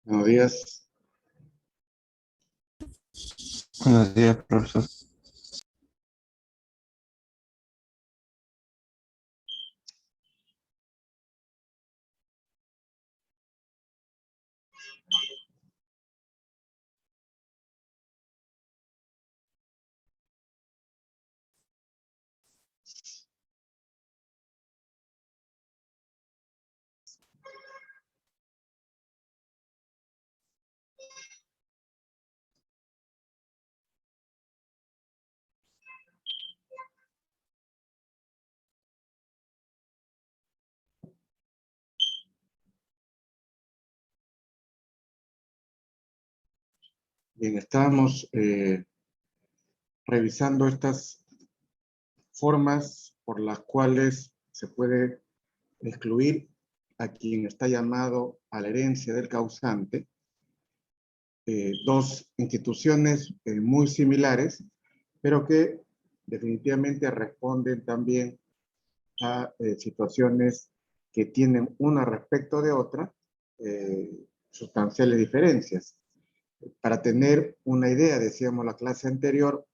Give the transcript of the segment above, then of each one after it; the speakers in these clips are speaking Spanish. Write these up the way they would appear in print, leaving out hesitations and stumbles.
Buenos días. Buenos días, profesor. Bien, estábamos revisando estas formas por las cuales se puede excluir a quien está llamado a la herencia del causante. Dos instituciones muy similares, pero que definitivamente responden también a situaciones que tienen una respecto de otra sustanciales diferencias. Para tener una idea, decíamos la clase anterior,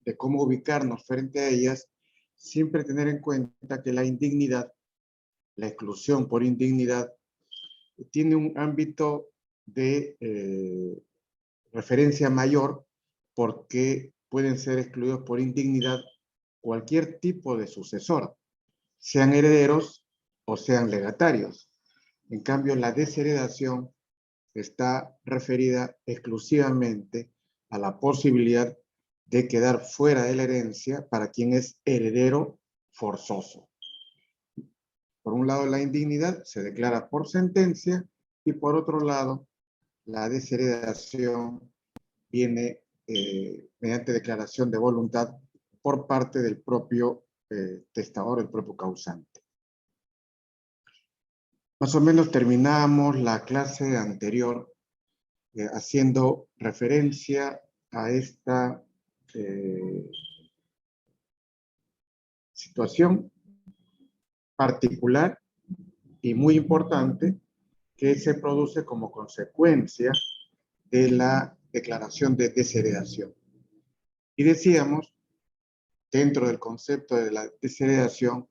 de cómo ubicarnos frente a ellas, siempre tener en cuenta que la indignidad, la exclusión por indignidad, tiene un ámbito de referencia mayor porque pueden ser excluidos por indignidad cualquier tipo de sucesor, sean herederos o sean legatarios. En cambio, la desheredación está referida exclusivamente a la posibilidad de quedar fuera de la herencia para quien es heredero forzoso. Por un lado, la indignidad se declara por sentencia y por otro lado, la desheredación viene mediante declaración de voluntad por parte del propio testador, el propio causante. Más o menos terminamos la clase anterior haciendo referencia a esta situación particular y muy importante que se produce como consecuencia de la declaración de desheredación. Y decíamos, dentro del concepto de la desheredación,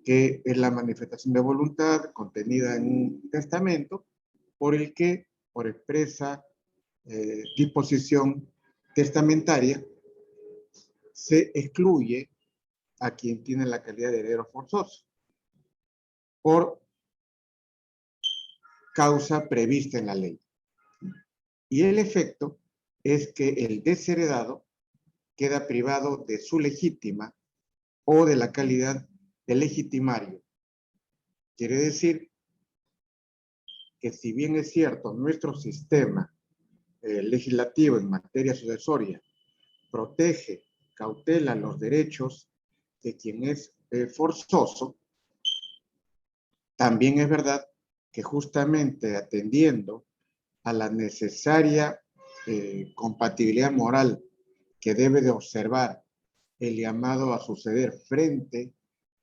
que es la manifestación de voluntad contenida en un testamento por el que, por expresa disposición testamentaria, se excluye a quien tiene la calidad de heredero forzoso por causa prevista en la ley. Y el efecto es que el desheredado queda privado de su legítima o de la calidad de legitimario. Quiere decir que si bien es cierto, nuestro sistema legislativo en materia sucesoria protege, cautela los derechos de quien es forzoso, también es verdad que justamente atendiendo a la necesaria compatibilidad moral que debe de observar el llamado a suceder frente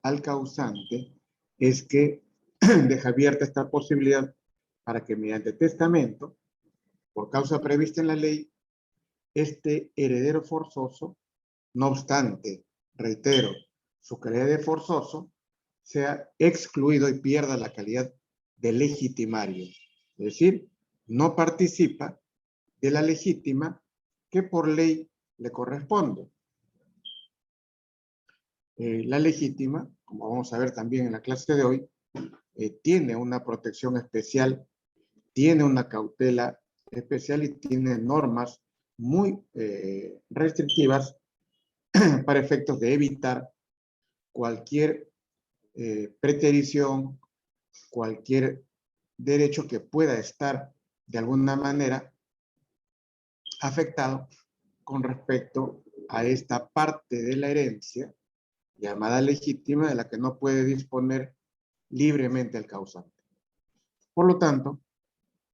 al causante, es que deja abierta esta posibilidad para que mediante testamento, por causa prevista en la ley, este heredero forzoso, no obstante, reitero, su calidad de forzoso, sea excluido y pierda la calidad de legitimario. Es decir, no participa de la legítima que por ley le corresponde. La legítima, como vamos a ver también en la clase de hoy, tiene una protección especial, tiene una cautela especial y tiene normas muy restrictivas para efectos de evitar cualquier preterición, cualquier derecho que pueda estar de alguna manera afectado con respecto a esta parte de la herencia llamada legítima de la que no puede disponer libremente el causante. Por lo tanto,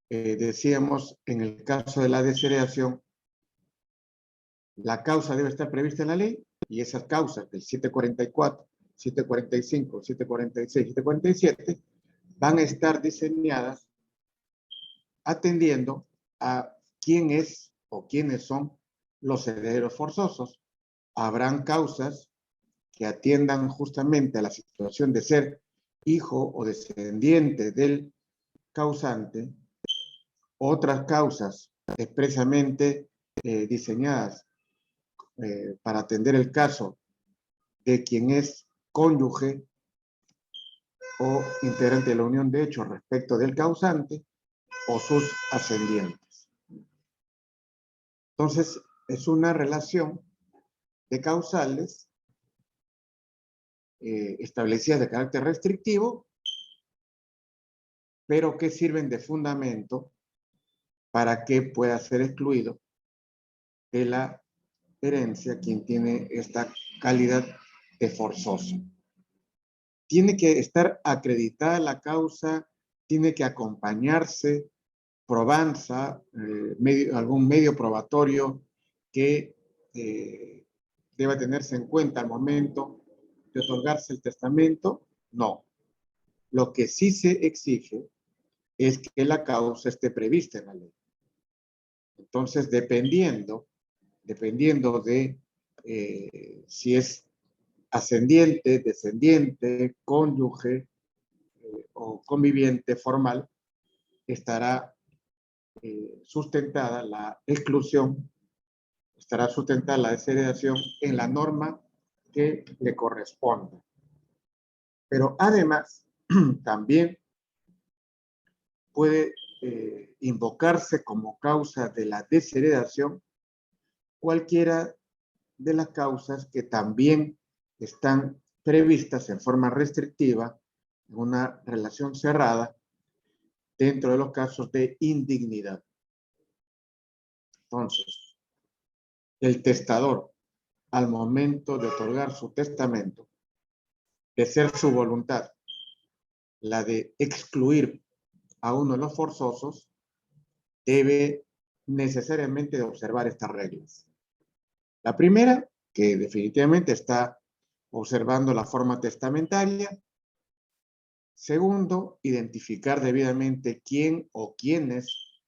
decíamos en el caso de la desheredación, la causa debe estar prevista en la ley y esas causas del 744, 745, 746, 747 van a estar diseñadas atendiendo a quién es o quiénes son los herederos forzosos. Habrán causas que atiendan justamente a la situación de ser hijo o descendiente del causante, otras causas expresamente diseñadas para atender el caso de quien es cónyuge o integrante de la unión de hecho respecto del causante o sus ascendientes. Entonces, es una relación de causales establecidas de carácter restrictivo, pero que sirven de fundamento para que pueda ser excluido de la herencia quien tiene esta calidad de forzoso. Tiene que estar acreditada la causa, tiene que acompañarse probanza, algún medio probatorio que deba tenerse en cuenta al momento de otorgarse el testamento. No. Lo que sí se exige es que la causa esté prevista en la ley. Entonces, dependiendo de si es ascendiente, descendiente, cónyuge o conviviente formal, estará sustentada la exclusión, estará sustentada la desheredación en la norma que le corresponda. Pero además, también puede invocarse como causa de la desheredación cualquiera de las causas que también están previstas en forma restrictiva en una relación cerrada dentro de los casos de indignidad. Entonces, el testador, al momento de otorgar su testamento, de ser su voluntad la de excluir a uno de los forzosos, debe necesariamente de observar estas reglas. La primera, que definitivamente está observando la forma testamentaria. Segundo, identificar debidamente quién o quiénes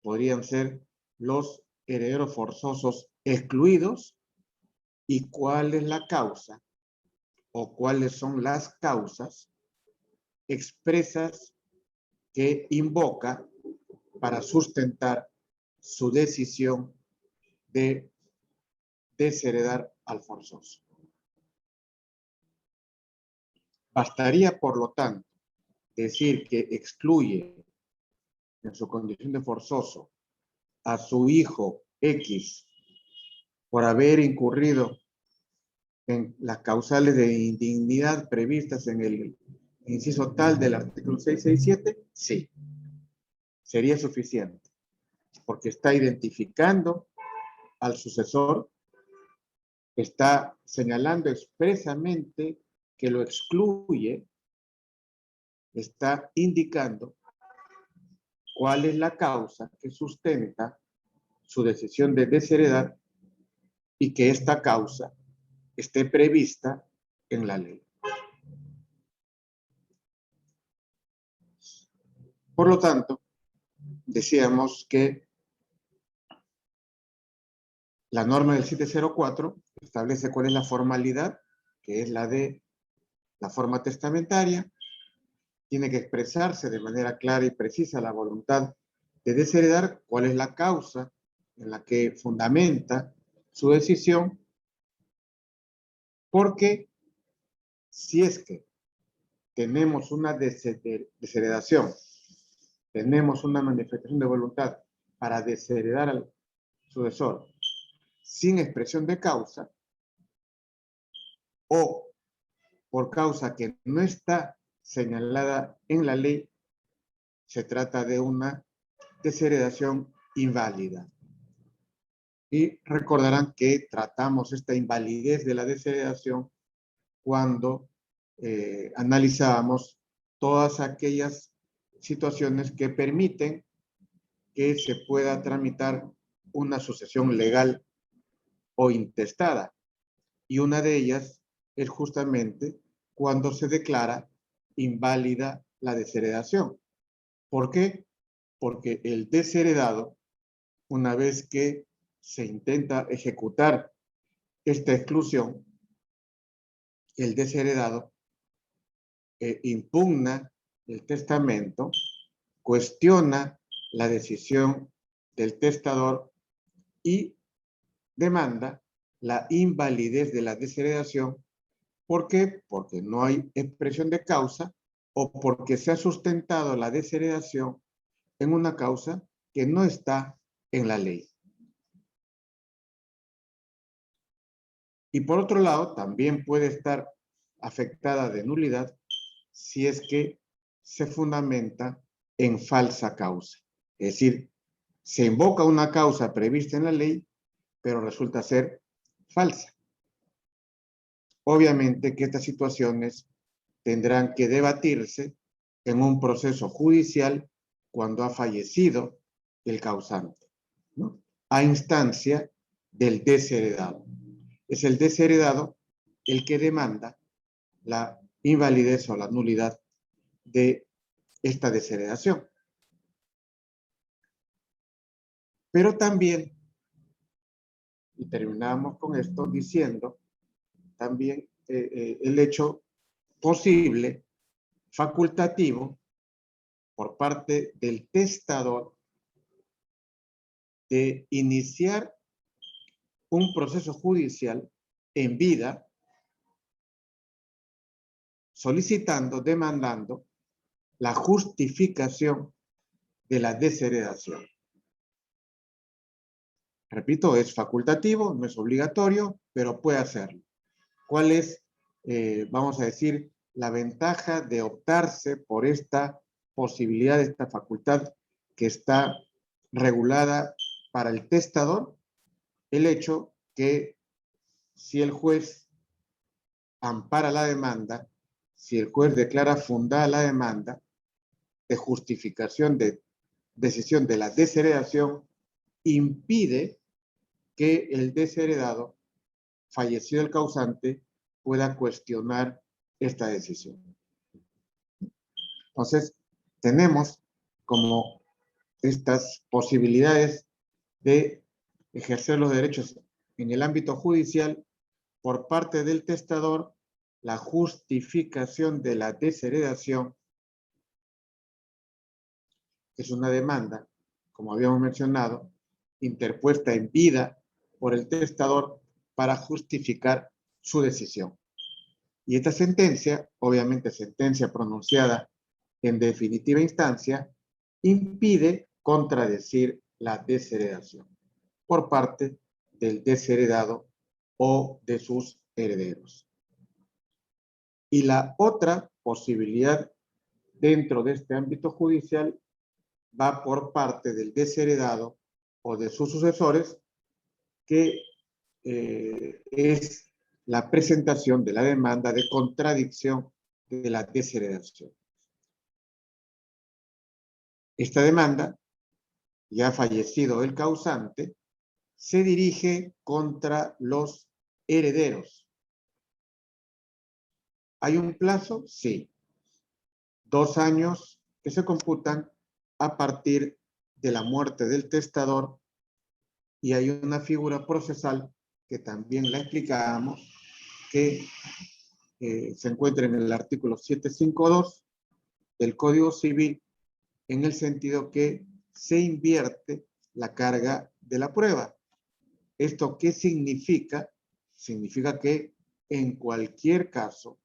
podrían ser los herederos forzosos excluidos y cuál es la causa o cuáles son las causas expresas que invoca para sustentar su decisión de desheredar al forzoso. Bastaría, por lo tanto, decir que excluye en su condición de forzoso a su hijo X por haber incurrido en las causales de indignidad previstas en el inciso tal del artículo 667, sí, sería suficiente, porque está identificando al sucesor, está señalando expresamente que lo excluye, está indicando cuál es la causa que sustenta su decisión de desheredar y que esta causa esté prevista en la ley. Por lo tanto, decíamos que la norma del 704 establece cuál es la formalidad, que es la de la forma testamentaria. Tiene que expresarse de manera clara y precisa la voluntad de desheredar, cuál es la causa en la que fundamenta su decisión, porque si es que tenemos una desheredación, tenemos una manifestación de voluntad para desheredar al sucesor sin expresión de causa, o por causa que no está señalada en la ley, se trata de una desheredación inválida. Y recordarán que tratamos esta invalidez de la desheredación cuando analizábamos todas aquellas situaciones que permiten que se pueda tramitar una sucesión legal o intestada. Y una de ellas es justamente cuando se declara inválida la desheredación. ¿Por qué? porque el desheredado, una vez que se intenta ejecutar esta exclusión, el desheredado impugna el testamento, cuestiona la decisión del testador y demanda la invalidez de la desheredación. ¿Por qué? Porque no hay expresión de causa o porque se ha sustentado la desheredación en una causa que no está en la ley. Y por otro lado, también puede estar afectada de nulidad si es que se fundamenta en falsa causa. Es decir, se invoca una causa prevista en la ley, pero resulta ser falsa. Obviamente que estas situaciones tendrán que debatirse en un proceso judicial cuando ha fallecido el causante, ¿no? A instancia del desheredado. Es el desheredado el que demanda la invalidez o la nulidad de esta desheredación. Pero también, y terminamos con esto diciendo, también el hecho posible, facultativo, por parte del testador de iniciar un proceso judicial en vida, solicitando, demandando la justificación de la desheredación. Repito, es facultativo, no es obligatorio, pero puede hacerlo. ¿Cuál es, vamos a decir, la ventaja de optarse por esta posibilidad, esta facultad que está regulada para el testador? El hecho que si el juez ampara la demanda, si el juez declara fundada la demanda de justificación de decisión de la desheredación, impide que el desheredado, fallecido el causante, pueda cuestionar esta decisión. Entonces, tenemos como estas posibilidades de ejercer los derechos en el ámbito judicial por parte del testador, la justificación de la desheredación, que es una demanda, como habíamos mencionado, interpuesta en vida por el testador para justificar su decisión. Y esta sentencia, obviamente sentencia pronunciada en definitiva instancia, impide contradecir la desheredación por parte del desheredado o de sus herederos. Y la otra posibilidad dentro de este ámbito judicial va por parte del desheredado o de sus sucesores, que es la presentación de la demanda de contradicción de la desheredación. Esta demanda, ya fallecido el causante, se dirige contra los herederos. ¿Hay un plazo? Sí. 2 años que se computan a partir de la muerte del testador, y hay una figura procesal que también la explicábamos, que se encuentra en el artículo 752 del Código Civil, en el sentido que se invierte la carga de la prueba. ¿Esto qué significa? Significa que en cualquier caso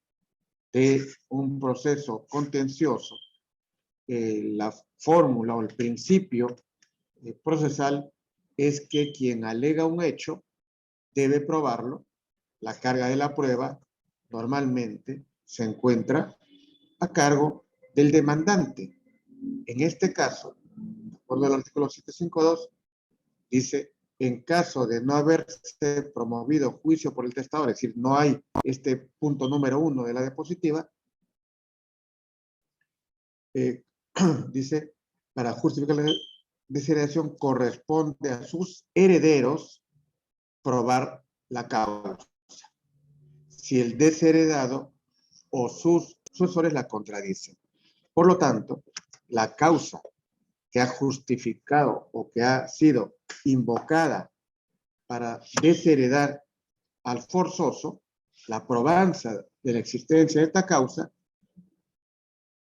de un proceso contencioso, la fórmula o el principio procesal es que quien alega un hecho debe probarlo. La carga de la prueba normalmente se encuentra a cargo del demandante. En este caso, de acuerdo al artículo 752, dice, en caso de no haberse promovido juicio por el testador, es decir, no hay este punto número 1 de la diapositiva, dice, para justificar la desheredación corresponde a sus herederos probar la causa, si el desheredado o sus sucesores la contradicen. Por lo tanto, la causa que ha justificado o que ha sido invocada para desheredar al forzoso, la probanza de la existencia de esta causa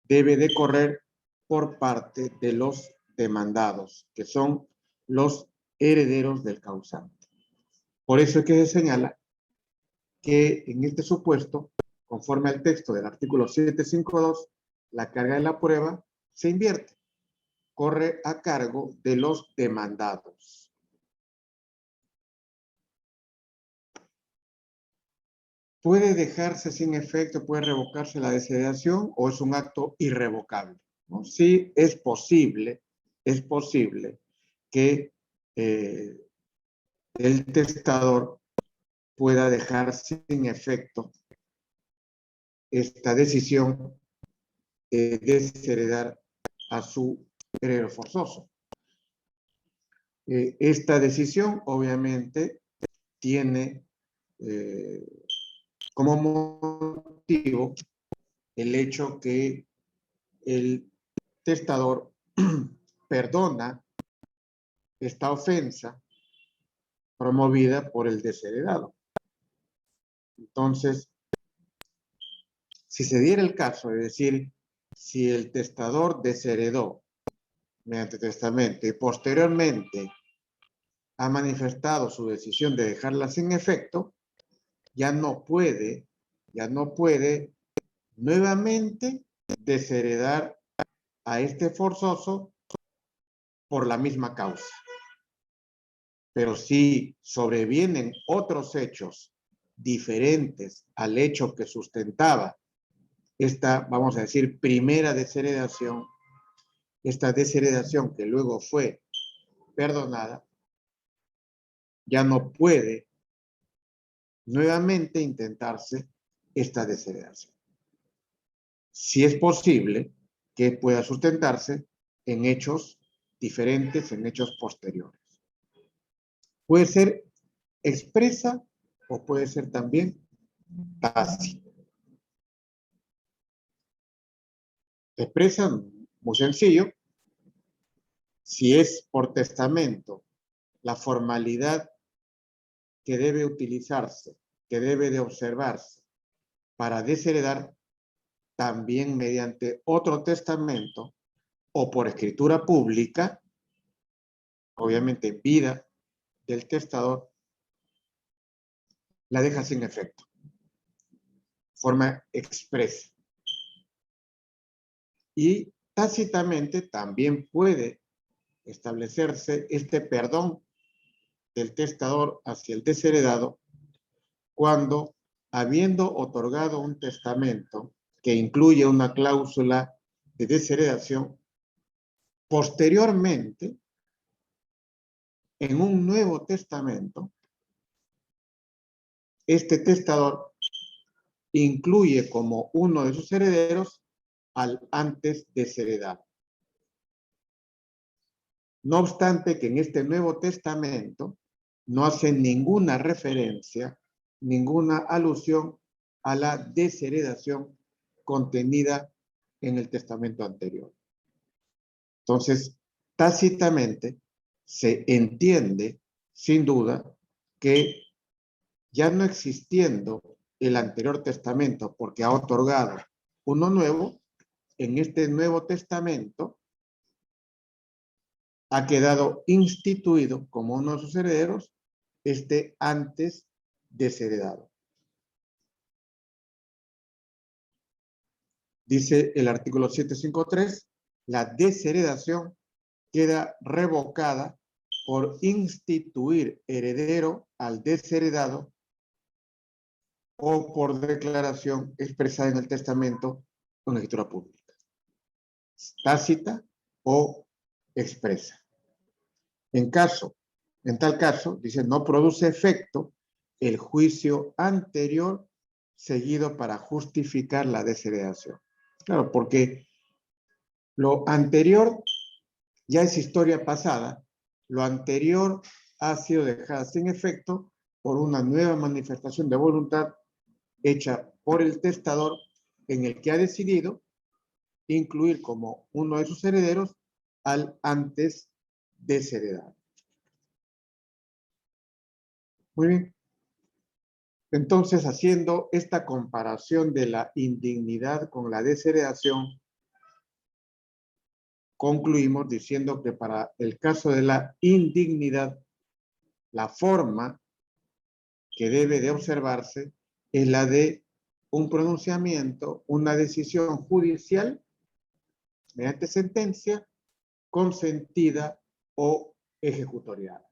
debe de correr por parte de los demandados, que son los herederos del causante. Por eso es que se señala que en este supuesto, conforme al texto del artículo 752, la carga de la prueba se invierte, corre a cargo de los demandados. ¿Puede dejarse sin efecto, puede revocarse la desheredación o es un acto irrevocable? ¿No? Sí, es posible que el testador pueda dejar sin efecto esta decisión de desheredar a su heredero forzoso. Esta decisión obviamente tiene como motivo el hecho que el testador perdona esta ofensa promovida por el desheredado. Entonces, si se diera el caso de decir, si el testador desheredó mediante testamento y posteriormente ha manifestado su decisión de dejarla sin efecto, ya no puede nuevamente desheredar a este forzoso por la misma causa. Pero si sobrevienen otros hechos diferentes al hecho que sustentaba esta, vamos a decir, primera desheredación, esta desheredación que luego fue perdonada, ya no puede nuevamente intentarse esta desheredación. Si es posible que pueda sustentarse en hechos diferentes, en hechos posteriores. Puede ser expresa o puede ser también tácita. Expresa, muy sencillo, si es por testamento, la formalidad que debe utilizarse, que debe de observarse para desheredar, también mediante otro testamento o por escritura pública, obviamente en vida del testador, la deja sin efecto, forma expresa. Y tácitamente también puede establecerse este perdón del testador hacia el desheredado cuando, habiendo otorgado un testamento que incluye una cláusula de desheredación, posteriormente, en un nuevo testamento, este testador incluye como uno de sus herederos al antes desheredado. No obstante que en este Nuevo Testamento no hace ninguna referencia, ninguna alusión a la desheredación contenida en el testamento anterior. Entonces, tácitamente se entiende, sin duda, que ya no existiendo el anterior testamento porque ha otorgado uno nuevo, en este Nuevo Testamento ha quedado instituido como uno de sus herederos este antes desheredado. Dice el artículo 753, la desheredación queda revocada por instituir heredero al desheredado o por declaración expresada en el testamento con escritura pública, tácita o expresa. En tal caso, dice, no produce efecto el juicio anterior seguido para justificar la desheredación. Claro, porque lo anterior ya es historia pasada, lo anterior ha sido dejado sin efecto por una nueva manifestación de voluntad hecha por el testador en el que ha decidido incluir como uno de sus herederos al antes desheredado. Muy bien. Entonces, haciendo esta comparación de la indignidad con la desheredación, concluimos diciendo que para el caso de la indignidad, la forma que debe de observarse es la de un pronunciamiento, una decisión judicial mediante sentencia, consentida o ejecutoriada.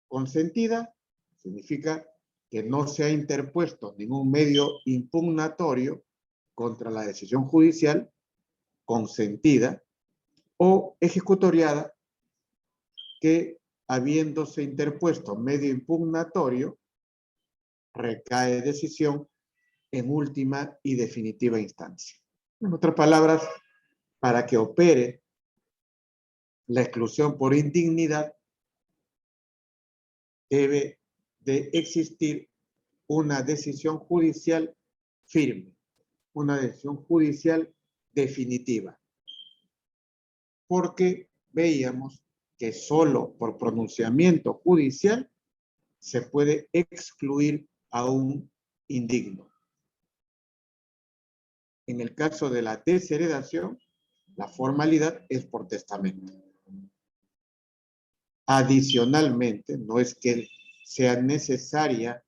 Consentida significa que no se ha interpuesto ningún medio impugnatorio contra la decisión judicial, consentida o ejecutoriada, que habiéndose interpuesto medio impugnatorio, recae decisión en última y definitiva instancia. En otras palabras, para que opere la exclusión por indignidad, debe de existir una decisión judicial firme, una decisión judicial definitiva. Porque veíamos que solo por pronunciamiento judicial se puede excluir a un indigno. En el caso de la desheredación, la formalidad es por testamento. Adicionalmente, no es que sea necesaria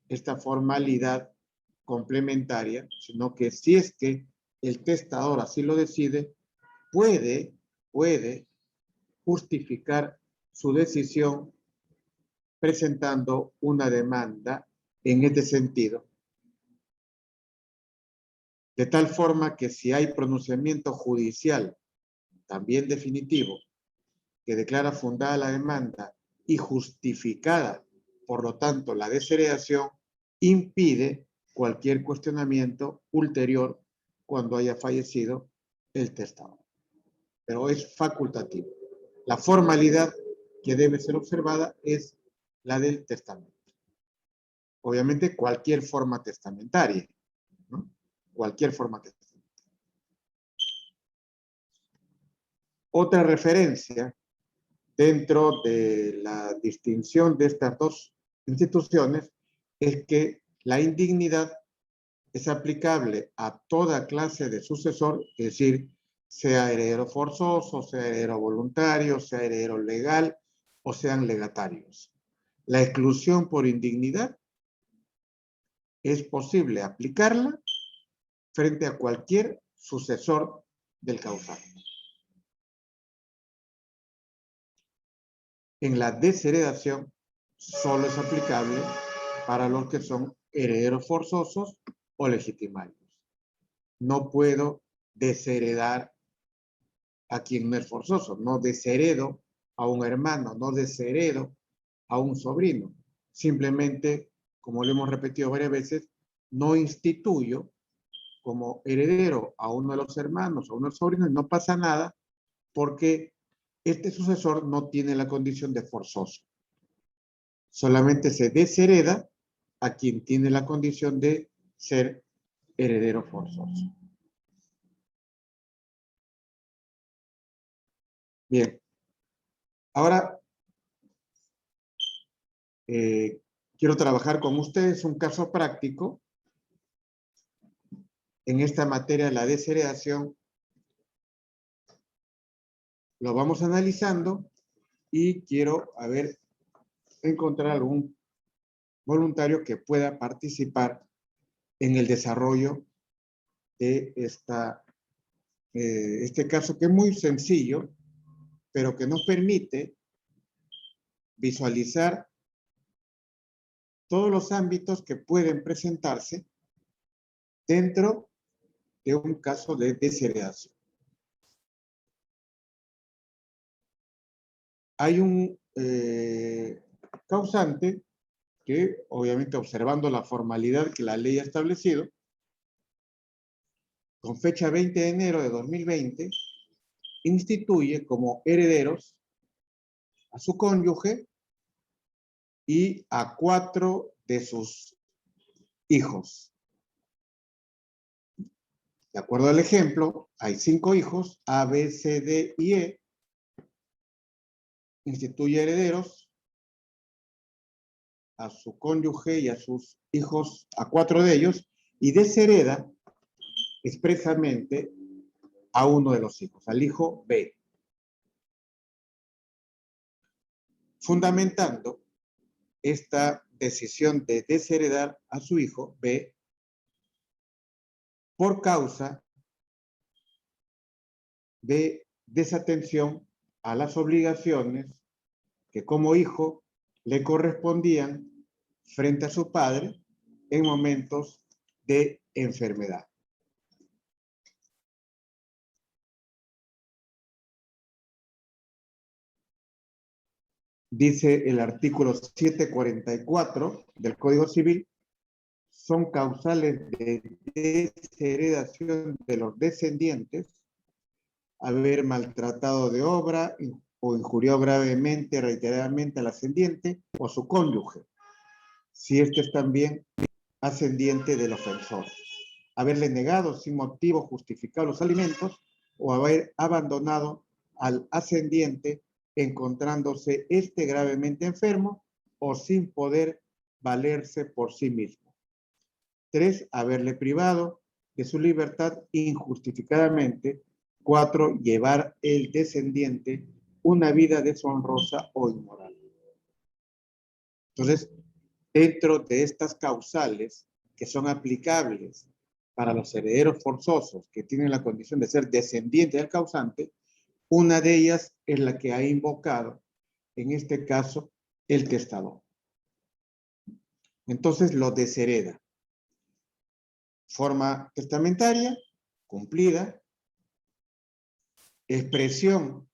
esta formalidad complementaria, sino que si es que el testador así lo decide, puede justificar su decisión presentando una demanda en este sentido. De tal forma que si hay pronunciamiento judicial, también definitivo, que declara fundada la demanda y justificada, por lo tanto, la desheredación, impide cualquier cuestionamiento ulterior cuando haya fallecido el testador. Pero es facultativo. La formalidad que debe ser observada es la del testamento. Obviamente, cualquier forma testamentaria, ¿no? Cualquier forma testamentaria. Otra referencia dentro de la distinción de estas dos instituciones es que la indignidad es aplicable a toda clase de sucesor, es decir, sea heredero forzoso, sea heredero voluntario, sea heredero legal o sean legatarios. La exclusión por indignidad es posible aplicarla frente a cualquier sucesor del causante. En la desheredación solo es aplicable para los que son herederos forzosos o legitimarios. No puedo desheredar a quien no es forzoso, no desheredo a un hermano, no desheredo a un sobrino. Simplemente, como lo hemos repetido varias veces, no instituyo como heredero a uno de los hermanos o a uno de los sobrinos y no pasa nada porque este sucesor no tiene la condición de forzoso. Solamente se deshereda a quien tiene la condición de ser heredero forzoso. Bien. Ahora, quiero trabajar con ustedes un caso práctico en esta materia de la desheredación. Lo vamos analizando y quiero, encontrar algún voluntario que pueda participar en el desarrollo de este caso, que es muy sencillo, pero que nos permite visualizar todos los ámbitos que pueden presentarse dentro de un caso de desheredación. Hay un causante que, obviamente, observando la formalidad que la ley ha establecido, con fecha 20 de enero de 2020, instituye como herederos a su cónyuge y a 4 de sus hijos. De acuerdo al ejemplo, hay 5 hijos, A, B, C, D y E. Instituye herederos a su cónyuge y a sus hijos, a 4 de ellos, y deshereda expresamente a uno de los hijos, al hijo B. Fundamentando esta decisión de desheredar a su hijo B por causa de desatención a las obligaciones que como hijo le correspondían frente a su padre en momentos de enfermedad. Dice el artículo 744 del Código Civil, son causales de desheredación de los descendientes haber maltratado de obra o injuriado gravemente, reiteradamente al ascendiente o a su cónyuge, si este es también ascendiente del ofensor, haberle negado sin motivo justificado los alimentos o haber abandonado al ascendiente encontrándose este gravemente enfermo o sin poder valerse por sí mismo. 3, haberle privado de su libertad injustificadamente. 4, llevar el descendiente una vida deshonrosa o inmoral. Entonces, dentro de estas causales que son aplicables para los herederos forzosos que tienen la condición de ser descendientes del causante, una de ellas es la que ha invocado, en este caso, el testador. Entonces lo deshereda. Forma testamentaria, cumplida, expresión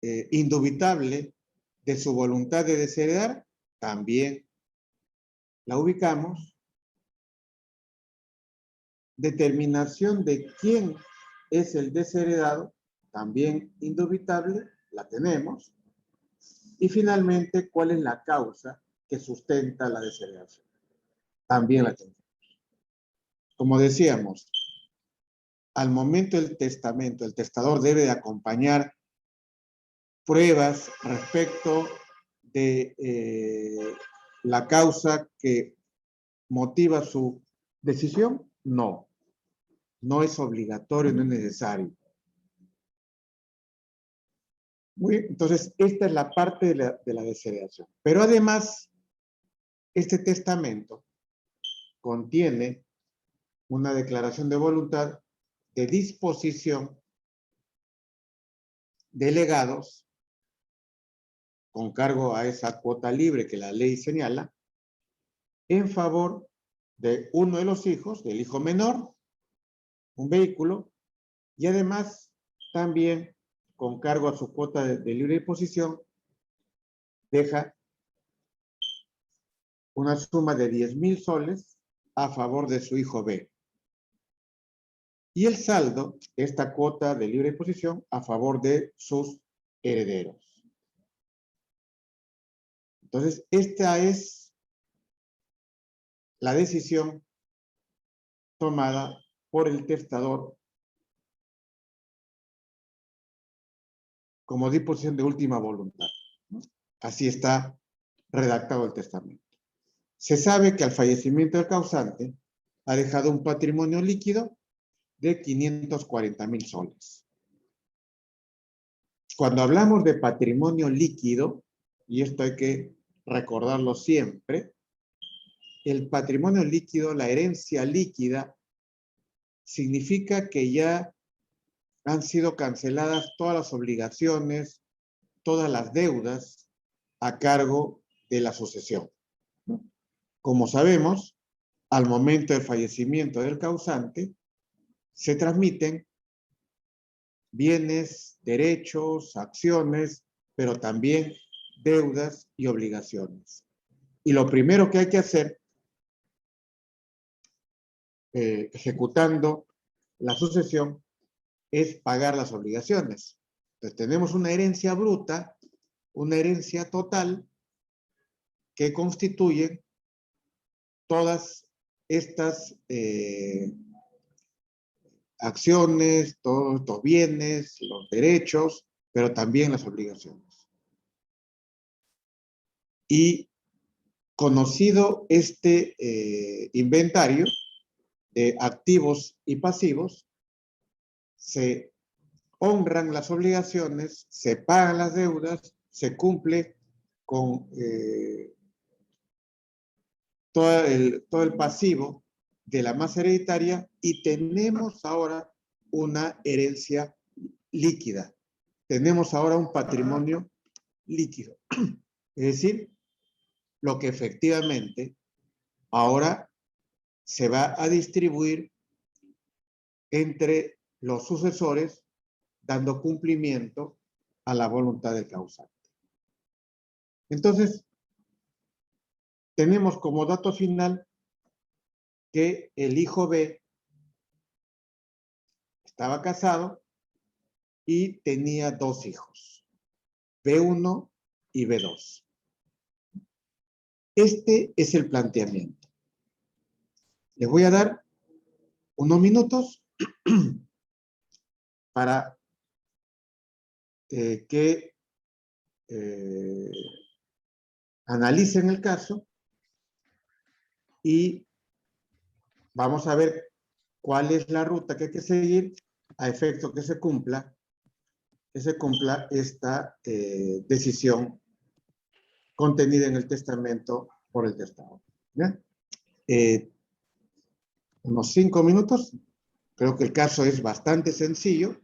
indubitable de su voluntad de desheredar, también la ubicamos. Determinación de quién es el desheredado, también indubitable, la tenemos. Y finalmente, ¿cuál es la causa que sustenta la desheredación? También la tenemos. Como decíamos, al momento del testamento, el testador debe de acompañar pruebas respecto de la causa que motiva su decisión. No, no es obligatorio, no es necesario. Muy bien, entonces esta es la parte de la desheredación. Pero además, este testamento contiene una declaración de voluntad de disposición de legados con cargo a esa cuota libre que la ley señala en favor de uno de los hijos, del hijo menor, un vehículo, y además también con cargo a su cuota de libre disposición deja una suma de 10,000 soles a favor de su hijo B. Y el saldo, esta cuota de libre disposición a favor de sus herederos. Entonces, esta es la decisión tomada por el testador como disposición de última voluntad. Así está redactado el testamento. Se sabe que al fallecimiento del causante ha dejado un patrimonio líquido de 540,000 soles. Cuando hablamos de patrimonio líquido, y esto hay que recordarlo siempre, el patrimonio líquido, la herencia líquida, significa que ya han sido canceladas todas las obligaciones, todas las deudas a cargo de la sucesión. Como sabemos, al momento del fallecimiento del causante, se transmiten bienes, derechos, acciones, pero también deudas y obligaciones. Y lo primero que hay que hacer, ejecutando la sucesión, es pagar las obligaciones. Entonces tenemos una herencia bruta, una herencia total, que constituyen todas estas acciones, todos estos bienes, los derechos, pero también las obligaciones. Y conocido este inventario de activos y pasivos, se honran las obligaciones, se pagan las deudas, se cumple con todo el pasivo de la masa hereditaria y tenemos ahora una herencia líquida. Tenemos ahora un patrimonio líquido. Es decir, lo que efectivamente ahora se va a distribuir entre los sucesores, dando cumplimiento a la voluntad del causante. Entonces, tenemos como dato final que el hijo B estaba casado y tenía 2 hijos, B1 y B2. Este es el planteamiento. Les voy a dar unos minutos para que analicen el caso y vamos a ver cuál es la ruta que hay que seguir a efecto que se cumpla esta decisión contenida en el testamento por el testador. ¿Bien? Unos 5 minutos. Creo que el caso es bastante sencillo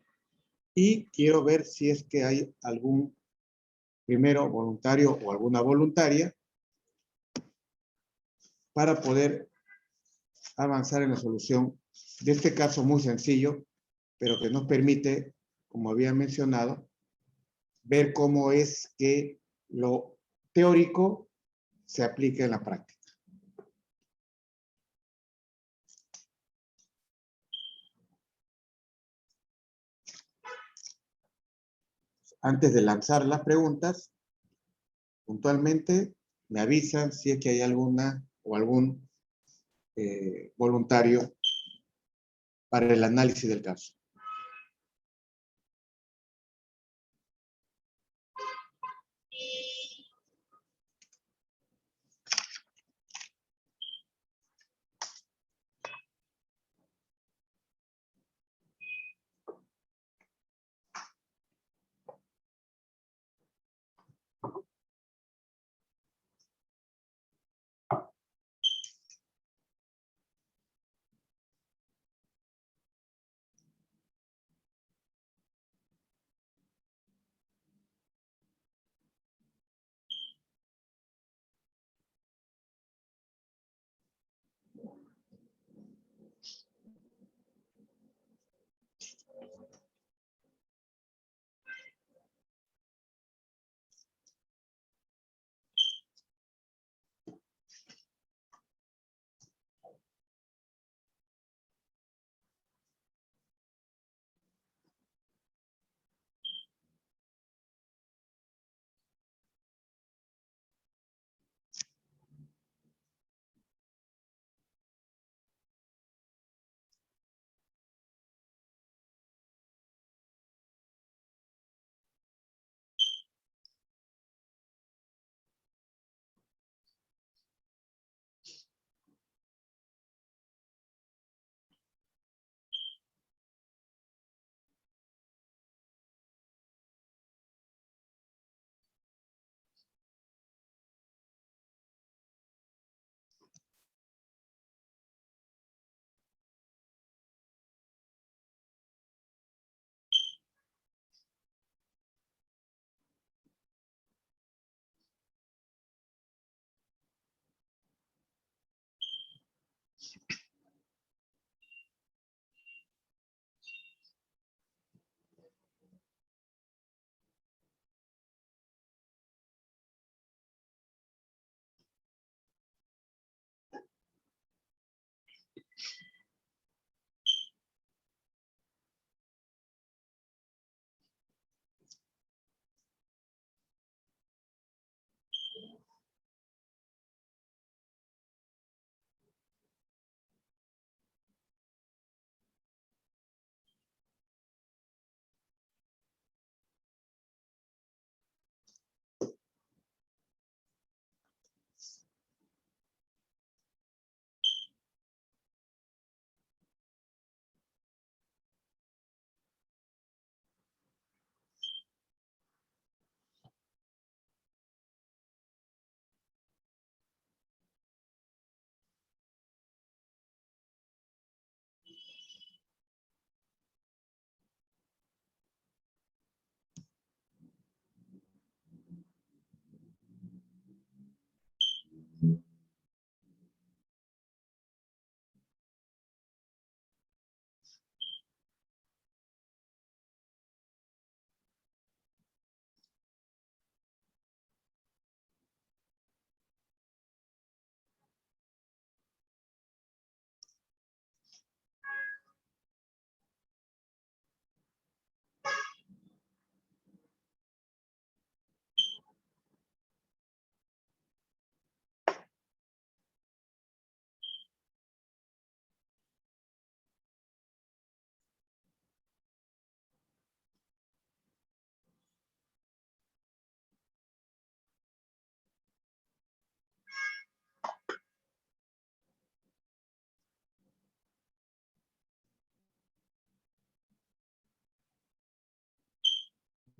y quiero ver si es que hay algún primero voluntario o alguna voluntaria para poder avanzar en la solución de este caso muy sencillo, pero que nos permite, como había mencionado, ver cómo es que lo teórico se aplica en la práctica. Antes de lanzar las preguntas, puntualmente me avisan si es que hay alguna o algún voluntario para el análisis del caso.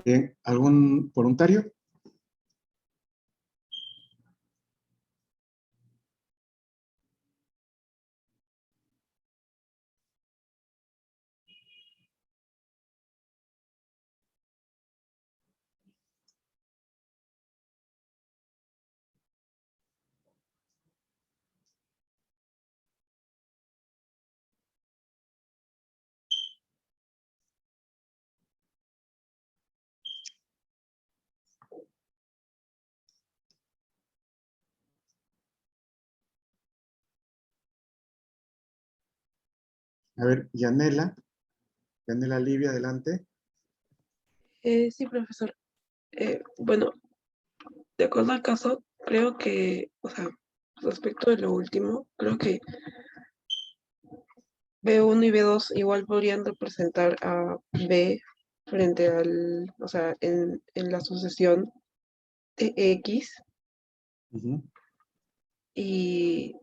Bien, ¿algún voluntario? A ver, Yanela Livia, adelante. Sí, profesor. Bueno, de acuerdo al caso, creo que, o sea, respecto de lo último, creo que B1 y B2 igual podrían representar a B frente al, o sea, en la sucesión de X Ujú. y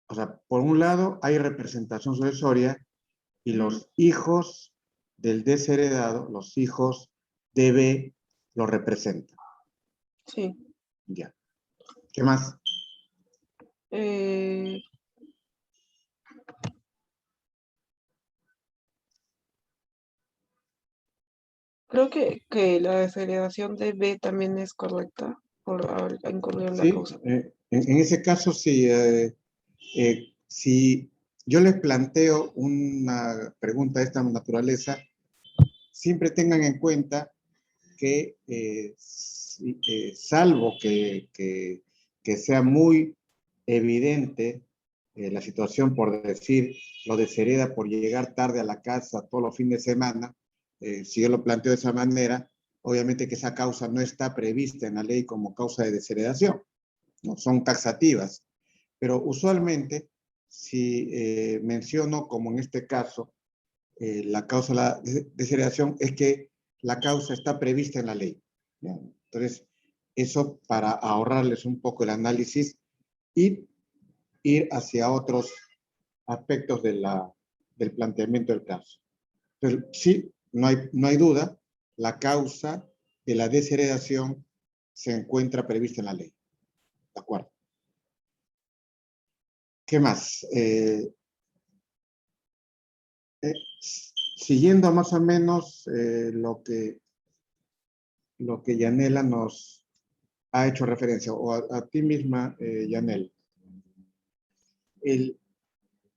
O sea, por un lado hay representación sucesoria y los hijos del desheredado, los hijos de B, lo representan. sí. Ya. ¿Qué más? Eh, Creo que la desheredación de B también es correcta por haber incurrido en la Sí, causa. en ese caso, si yo les planteo una pregunta de esta naturaleza, siempre tengan en cuenta que salvo que sea muy evidente la situación, por decir, lo deshereda por llegar tarde a la casa todos los fines de semana, si yo lo planteo de esa manera, obviamente que esa causa no está prevista en la ley como causa de desheredación, ¿no? Son taxativas, pero usualmente si menciono, como en este caso, la causa de la desheredación es que la causa está prevista en la ley. ¿Ya? Entonces, eso para ahorrarles un poco el análisis y ir hacia otros aspectos del planteamiento del caso. Entonces, sí, no hay duda, la causa de la desheredación se encuentra prevista en la ley. ¿De acuerdo? ¿Qué más? Eh, siguiendo más o menos lo que Yanela nos ha hecho referencia, o a ti misma, Yanel. El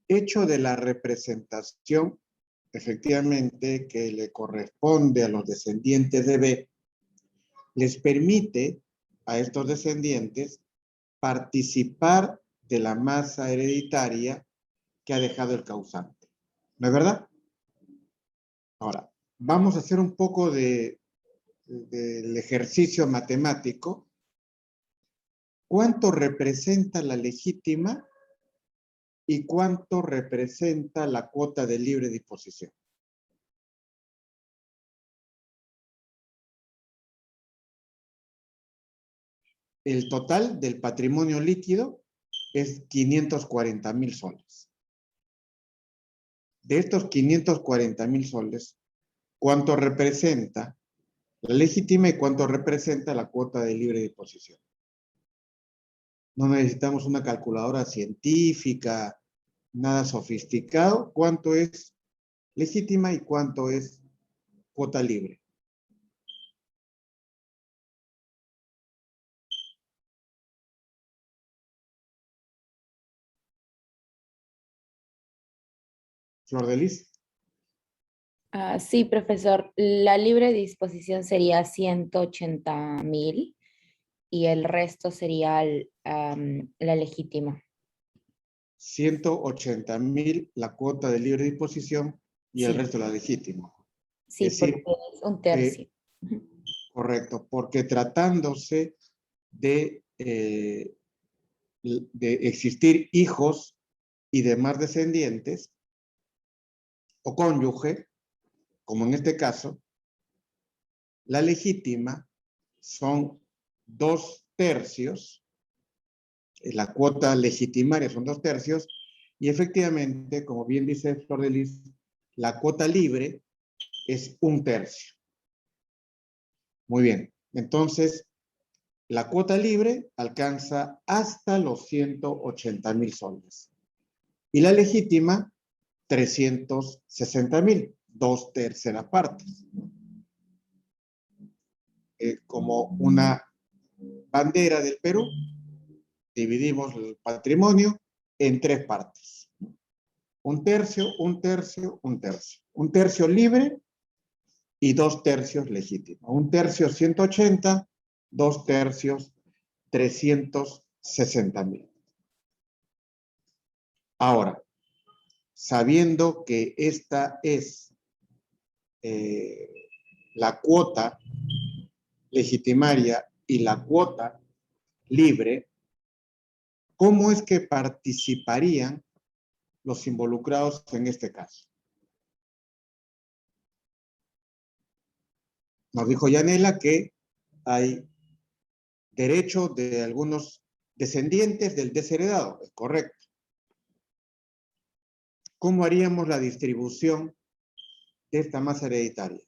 hecho de la representación, efectivamente, que le corresponde a los descendientes de B, les permite a estos descendientes participar de la masa hereditaria que ha dejado el causante. ¿No es verdad? Ahora, vamos a hacer un poco del ejercicio matemático. ¿Cuánto representa la legítima y cuánto representa la cuota de libre disposición? El total del patrimonio líquido es 540,000 soles. De estos 540,000 soles, ¿cuánto representa la legítima y cuánto representa la cuota de libre disposición? No necesitamos una calculadora científica, nada sofisticado. ¿Cuánto es legítima y cuánto es cuota libre? Flor de Lis. Sí, profesor. La libre disposición sería 180.000 y el resto sería la legítima. 180,000 la cuota de libre disposición y el Sí, resto la legítima. sí, Es porque decir, es un tercio. Ujú. correcto, porque tratándose de, de existir hijos y demás descendientes o cónyuge, como en este caso, la legítima son 2/3, la cuota legitimaria son 2/3, y efectivamente, como bien dice Flor de Lis, la cuota libre es 1/3. Muy bien. Entonces, la cuota libre alcanza hasta los 180.000 soles. Y la legítima, 360.000, 2/3 partes. Como una bandera del Perú, dividimos el patrimonio en 3 partes. 1/3, 1/3, 1/3. 1/3 libre y 2/3 legítimo. 1/3 180, 2/3 360.000. Ahora, sabiendo que esta es la cuota legitimaria y la cuota libre, ¿cómo es que participarían los involucrados en este caso? Nos dijo Yanela que hay derecho de algunos descendientes del desheredado, es correcto. ¿Cómo haríamos la distribución de esta masa hereditaria?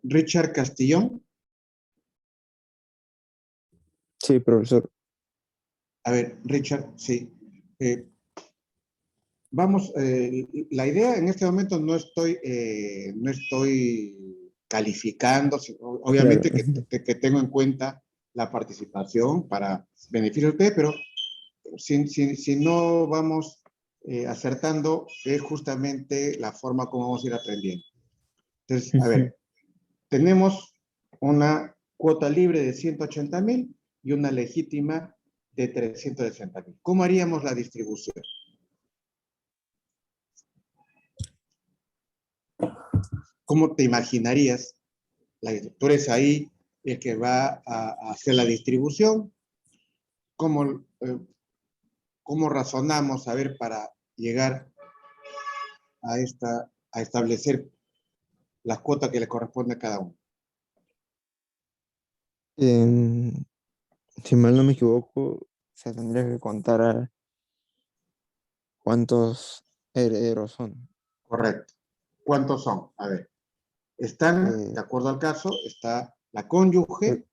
Richard Castillón. Sí, profesor. A ver, Richard, sí. Vamos, la idea en este momento no estoy calificando, obviamente Claro. que tengo en cuenta la participación para beneficio de ustedes, pero si no vamos acertando, es justamente la forma como vamos a ir aprendiendo. Entonces, a ver, tenemos una cuota libre de 180.000 y una legítima de 360.000. ¿Cómo haríamos la distribución? ¿Cómo te imaginarías? Tú eres ahí el que va a hacer la distribución. ¿Cómo razonamos, a ver, para llegar a establecer las cuotas que le corresponde a cada uno? Si mal no me equivoco, se tendría que contar a cuántos herederos son. Correcto. ¿Cuántos son? A ver, están, de acuerdo al caso, está la cónyuge,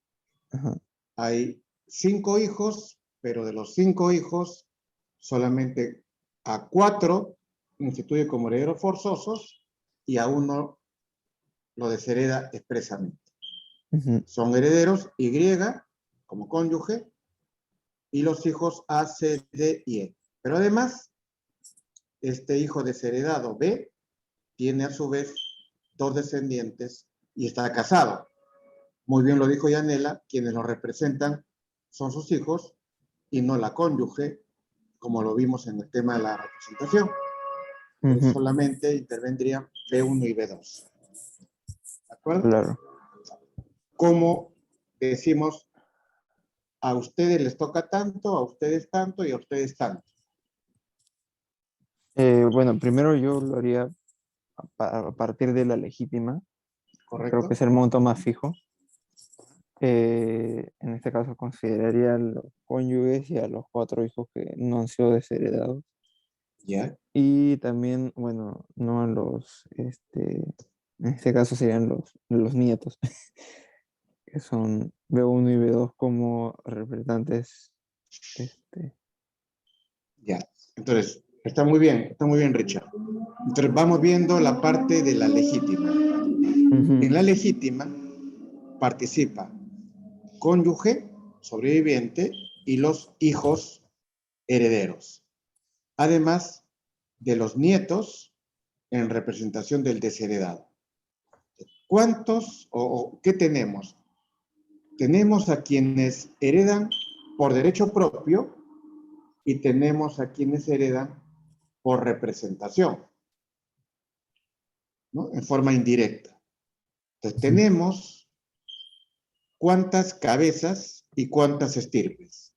Ajá. hay 5 hijos, pero de los 5 hijos, solamente a 4 instituye como herederos forzosos y a 1 lo deshereda expresamente. Son herederos Y como cónyuge y los hijos A, C, D y E. Pero además, este hijo desheredado B tiene a su vez 2 descendientes y está casado. Muy bien lo dijo Yanela, quienes lo representan son sus hijos y no la cónyuge, como lo vimos en el tema de la representación. Solamente intervendrían B1 y B2. ¿De acuerdo? Claro. Como decimos, a ustedes les toca tanto, a ustedes tanto y a ustedes tanto. Bueno, primero yo lo haría a partir de la legítima. ¿Correcto? Creo que es el monto más fijo. En este caso consideraría a los cónyuges y a los 4 hijos que no han sido desheredados. Ya. Y también, bueno, no a los, en este caso serían los nietos, que son B1 y B2 como representantes. Ya. Entonces, está muy bien, Richard. Entonces, vamos viendo la parte de la legítima. En la legítima participa cónyuge, sobreviviente y los hijos herederos. Además de los nietos en representación del desheredado. ¿Cuántos o qué tenemos? Tenemos a quienes heredan por derecho propio y tenemos a quienes heredan por representación, ¿no? En forma indirecta. Entonces, tenemos cuántas cabezas y cuántas estirpes.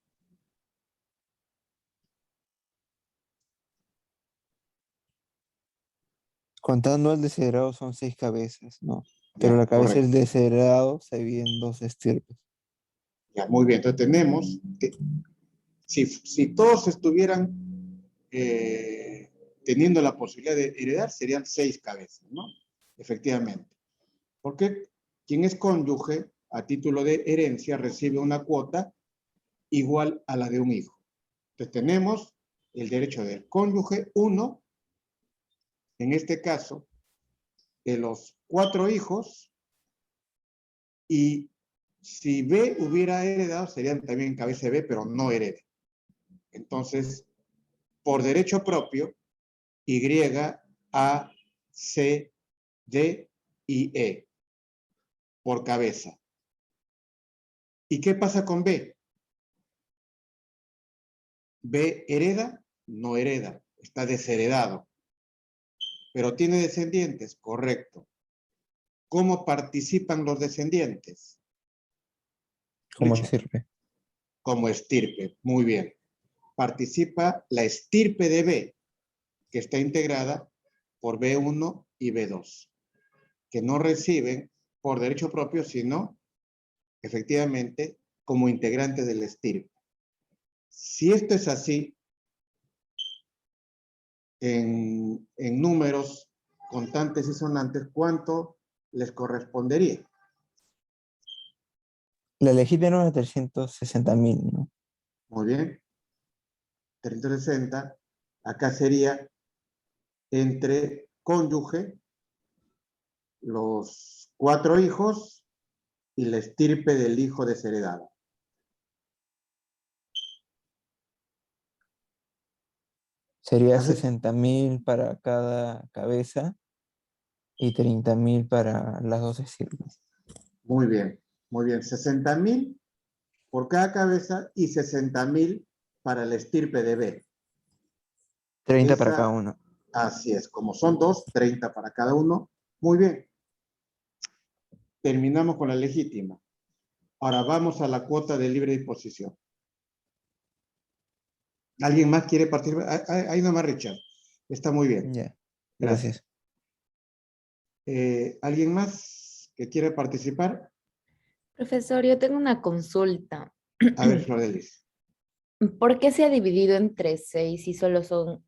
Contando el desheredado son 6 cabezas, ¿no? Pero Ya, la cabeza del correcto. desheredado se divide en 2 estirpes. Ya, muy bien. Entonces tenemos, si todos estuvieran teniendo la posibilidad de heredar, serían 6 cabezas, ¿no? Efectivamente. Porque quien es cónyuge a título de herencia recibe una cuota igual a la de un hijo. Entonces tenemos el derecho del cónyuge 1, en este caso, de los 4 hijos, y si B hubiera heredado, serían también cabeza de B, pero no hereda. Entonces, por derecho propio, Y, A, C, D y E, por cabeza. ¿Y qué pasa con B? B hereda, no hereda, está desheredado. Pero tiene descendientes, correcto. ¿Cómo participan los descendientes? ¿Cómo Richard, estirpe? como estirpe, muy bien. Participa la estirpe de B, que está integrada por B1 y B2, que no reciben por derecho propio, sino efectivamente como integrantes del estirpe. Si esto es así, en números contantes y sonantes, ¿cuánto les correspondería? La legítima era 360.000, ¿no? Muy bien. 360, acá sería entre cónyuge, los 4 hijos y la estirpe del hijo desheredado. Sería Entonces, 60.000 para cada cabeza y 30.000 para las 2 estirpes. muy bien, muy bien. 60.000 por cada cabeza y 60.000 para la estirpe de B. 30 para cada Esa, uno. así es, como son 2, 30 para cada uno. Muy bien. Terminamos con la legítima. Ahora vamos a la cuota de libre disposición. ¿Alguien más quiere participar? Ahí nomás, Richard. Está muy bien. Ya, Gracias. gracias. ¿Alguien más que quiere participar? Profesor, yo tengo una consulta. A ver, Florelis. ¿Por qué se ha dividido entre 6 y solo son,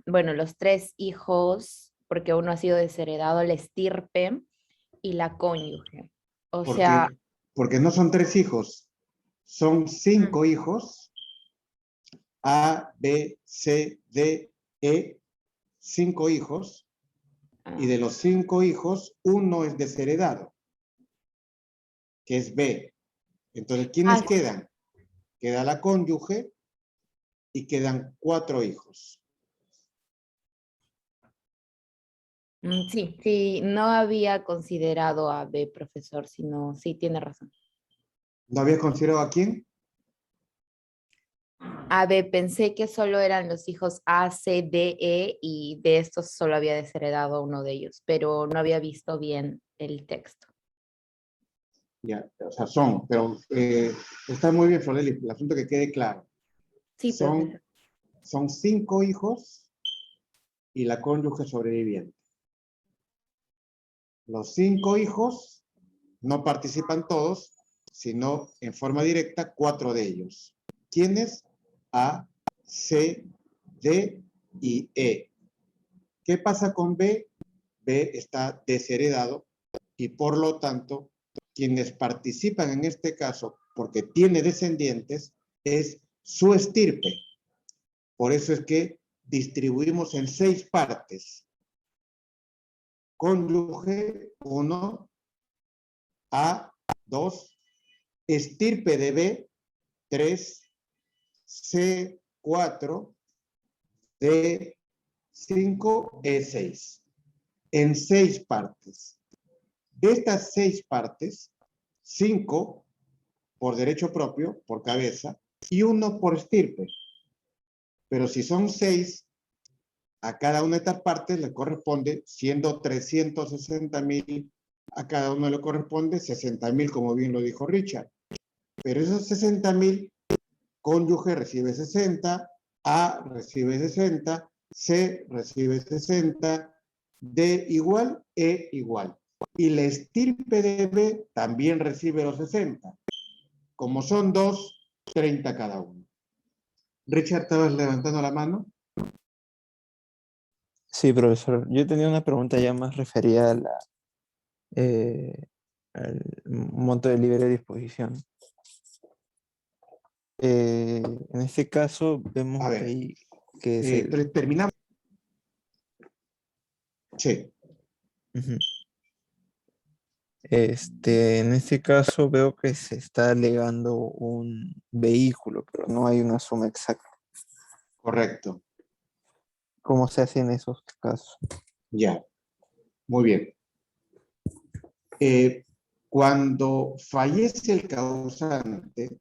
bueno, los 3 hijos, porque uno ha sido desheredado, la estirpe y la cónyuge? O sea, Porque no son 3 hijos, son 5 hijos. A, B, C, D, E, 5 hijos. Y de los 5 hijos, uno es desheredado, que es B. Entonces, ¿quiénes quedan? Queda la cónyuge y quedan 4 hijos. sí, sí, no había considerado a B, profesor, sino sí, tiene razón. ¿No habías considerado a quién? A B, pensé que solo eran los hijos A, C, D, E y de estos solo había desheredado uno de ellos, pero no había visto bien el texto. Ya, o sea, son, pero está muy bien, Floreli, el asunto que quede claro. Sí, profesor. Son 5 hijos y la cónyuge sobreviviente. Los 5 hijos no participan todos, sino en forma directa 4 de ellos. ¿Quiénes? A, C, D y E. ¿Qué pasa con B? B está desheredado y por lo tanto, quienes participan en este caso, porque tiene descendientes, es su estirpe. Por eso es que distribuimos en 6 partes. Cónyuge 1, A 2, estirpe de B 3, C 4, D 5, E 6. En 6 partes. De estas 6 partes, 5 por derecho propio, por cabeza, y 1 por estirpe. Pero si son 6, a cada una de estas partes le corresponde, siendo 360.000, a cada uno le corresponde 60.000, como bien lo dijo Richard. Pero esos 60.000, cónyuge recibe 60, A recibe 60, C recibe 60, D igual, E igual. Y la estirpe de B también recibe los 60. Como son 2, 30 cada uno. Richard, ¿estabas levantando la mano? Sí, profesor. Yo tenía una pregunta ya más referida a al monto de libre disposición. En este caso vemos A que ver, hay que terminamos. Sí. Ujú. En este caso veo que se está alegando un vehículo, pero no hay una suma exacta. Correcto. ¿Cómo se hace en esos casos? Ya. Muy bien. Cuando fallece el causante,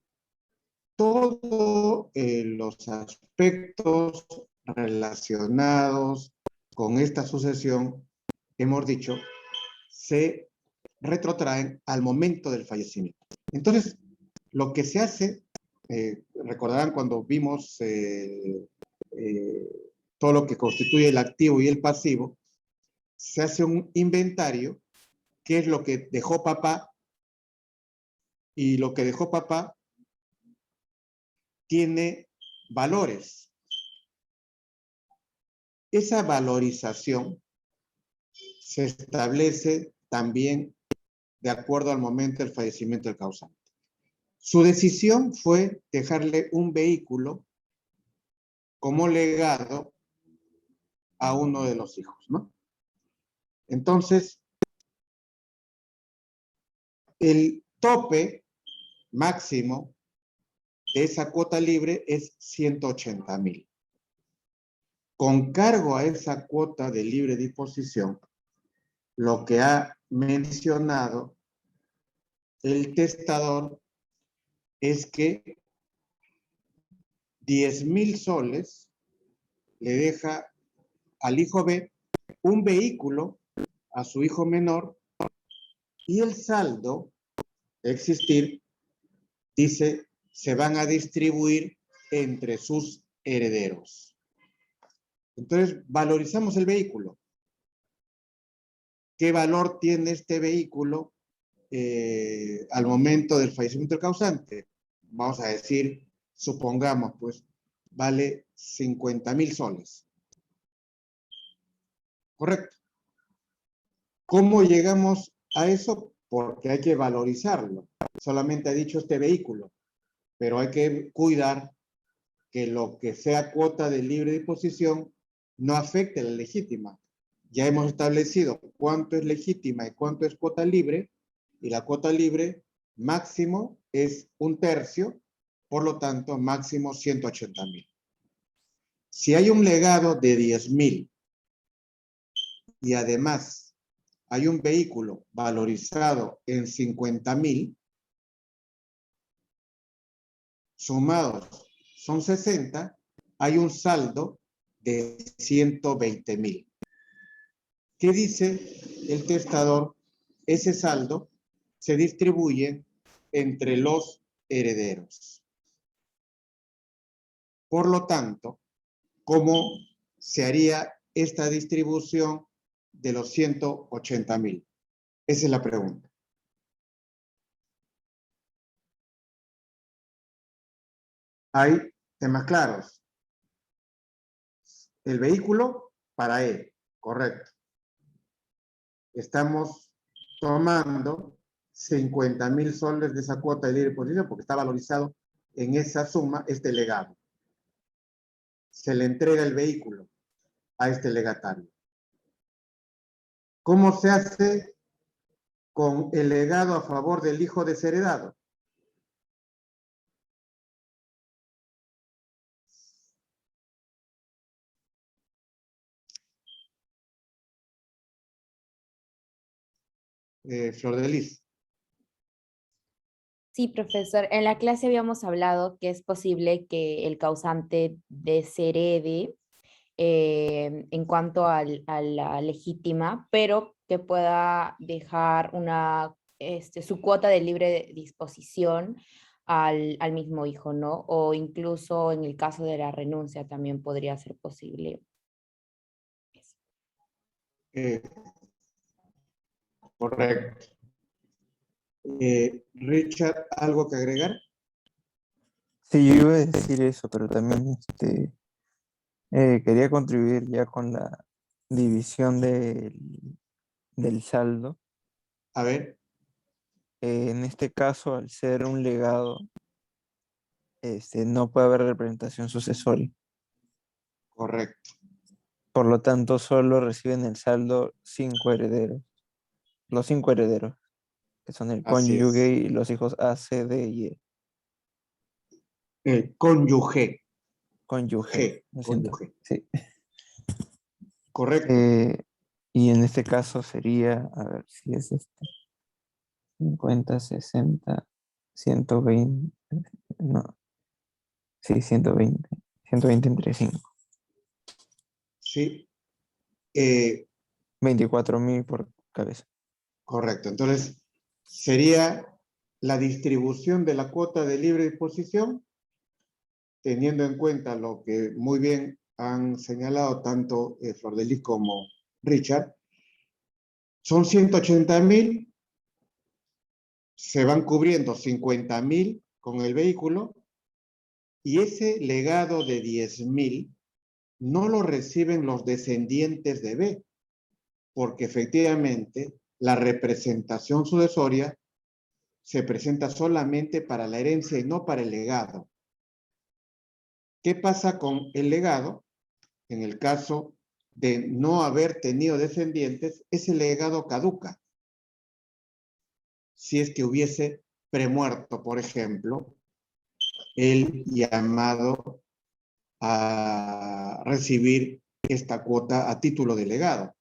todos los aspectos relacionados con esta sucesión, hemos dicho, se retrotraen al momento del fallecimiento. Entonces, lo que se hace, recordarán cuando vimos todo lo que constituye el activo y el pasivo, se hace un inventario, qué es lo que dejó papá, y lo que dejó papá tiene valores. Esa valorización se establece también de acuerdo al momento del fallecimiento del causante. Su decisión fue dejarle un vehículo como legado a uno de los hijos, ¿no? Entonces, el tope máximo de esa cuota libre es 180.000. Con cargo a esa cuota de libre disposición, lo que ha mencionado el testador es que 10.000 soles le deja al hijo B un vehículo a su hijo menor y el saldo de existir, dice, se van a distribuir entre sus herederos. Entonces, valorizamos el vehículo. ¿Qué valor tiene este vehículo al momento del fallecimiento del causante? Vamos a decir, supongamos, pues, vale 50.000 soles. Correcto. ¿Cómo llegamos a eso? Porque hay que valorizarlo. Solamente ha dicho este vehículo, pero hay que cuidar que lo que sea cuota de libre disposición no afecte a la legítima. Ya hemos establecido cuánto es legítima y cuánto es cuota libre, y la cuota libre máximo es 1/3, por lo tanto máximo 180.000. Si hay un legado de 10.000 y además hay un vehículo valorizado en 50.000, sumados son 60, hay un saldo de 120.000. ¿Qué dice el testador? Ese saldo se distribuye entre los herederos. Por lo tanto, ¿cómo se haría esta distribución de los 180.000? Esa es la pregunta. Hay temas claros. El vehículo para él, correcto. Estamos tomando 50.000 soles de esa cuota de libre disposición porque está valorizado en esa suma este legado. Se le entrega el vehículo a este legatario. ¿Cómo se hace con el legado a favor del hijo desheredado? Flor de Lis. Sí, profesor. En la clase habíamos hablado que es posible que el causante desherede en cuanto a la legítima, pero que pueda dejar su cuota de libre disposición al mismo hijo, ¿no? O incluso en el caso de la renuncia también podría ser posible eso. Eh, correcto. Richard, ¿algo que agregar? Sí, yo iba a decir eso, pero también quería contribuir ya con la división del saldo. A ver, En este caso, al ser un legado, no puede haber representación sucesoria. correcto. Por lo tanto, solo reciben el saldo 5 herederos. Los 5 herederos, que son el Así cónyuge es. y los hijos A, C, D y E. Cónyuge. Cónyuge, G, lo siento. cónyuge. Sí. Correcto. Y en este caso sería, a ver si es 50, 60, 120, no, sí, 120 entre 5. Sí. 24.000 por cabeza. Correcto. Entonces, sería la distribución de la cuota de libre disposición, teniendo en cuenta lo que muy bien han señalado tanto Flor de Lis como Richard. Son 180.000, se van cubriendo 50.000 con el vehículo y ese legado de 10.000 no lo reciben los descendientes de B, porque efectivamente la representación sucesoria se presenta solamente para la herencia y no para el legado. ¿Qué pasa con el legado? En el caso de no haber tenido descendientes, ese legado caduca. Si es que hubiese premuerto, por ejemplo, el llamado a recibir esta cuota a título de legado.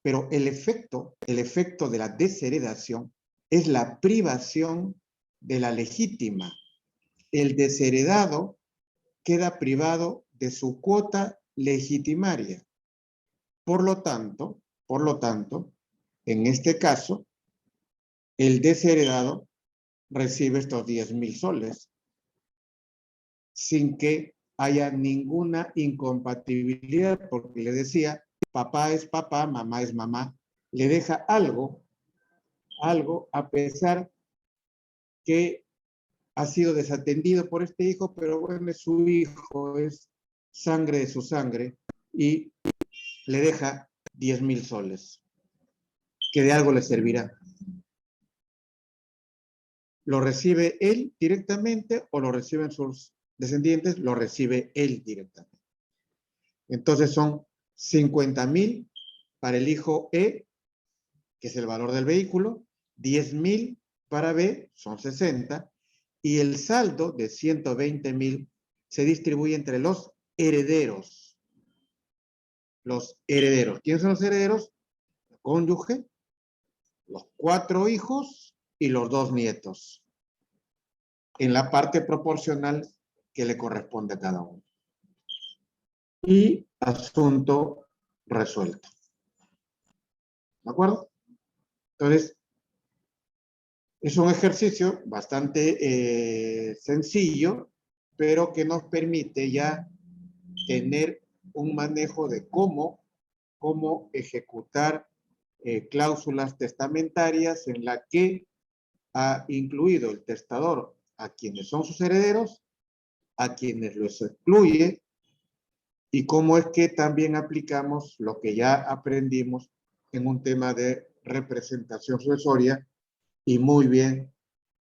Pero el efecto de la desheredación es la privación de la legítima. El desheredado queda privado de su cuota legitimaria. Por lo tanto, en este caso, el desheredado recibe estos 10.000 soles sin que haya ninguna incompatibilidad, porque le decía, papá es papá, mamá es mamá, le deja algo, a pesar que ha sido desatendido por este hijo, pero bueno, es su hijo, es sangre de su sangre, y le deja 10.000 soles, que de algo le servirá. ¿Lo recibe él directamente o lo reciben sus descendientes? Lo recibe él directamente. Entonces son 50.000 para el hijo E, que es el valor del vehículo, 10.000 para B, son 60, y el saldo de 120.000 se distribuye entre los herederos. Los herederos. ¿Quiénes son los herederos? El cónyuge, los 4 hijos y los 2 nietos, en la parte proporcional que le corresponde a cada uno. Y asunto resuelto. ¿De acuerdo? Entonces, es un ejercicio bastante sencillo, pero que nos permite ya tener un manejo de cómo ejecutar cláusulas testamentarias en la que ha incluido el testador a quienes son sus herederos, a quienes los excluye, y cómo es que también aplicamos lo que ya aprendimos en un tema de representación sucesoria, y muy bien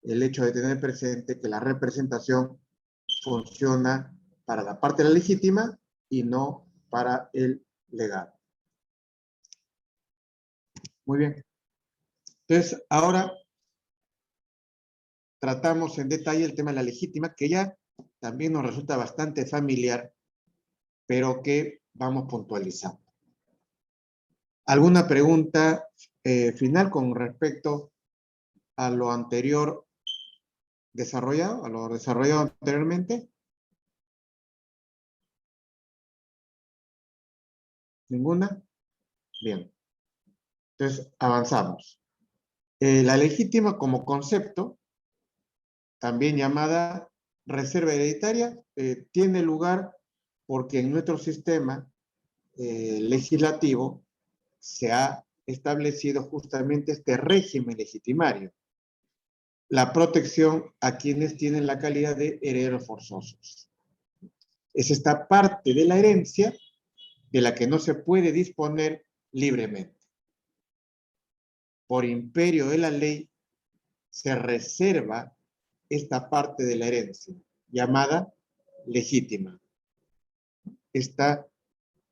el hecho de tener presente que la representación funciona para la parte de la legítima y no para el legado. Muy bien. Entonces, ahora tratamos en detalle el tema de la legítima, que ya también nos resulta bastante familiar, pero que vamos puntualizando. ¿Alguna pregunta final con respecto a lo anterior desarrollado, a lo desarrollado anteriormente? ¿Ninguna? Bien. Entonces, avanzamos. La legítima como concepto, también llamada reserva hereditaria, tiene lugar porque en nuestro sistema legislativo se ha establecido justamente este régimen legitimario, la protección a quienes tienen la calidad de herederos forzosos. Es esta parte de la herencia de la que no se puede disponer libremente. Por imperio de la ley se reserva esta parte de la herencia, llamada legítima. Esta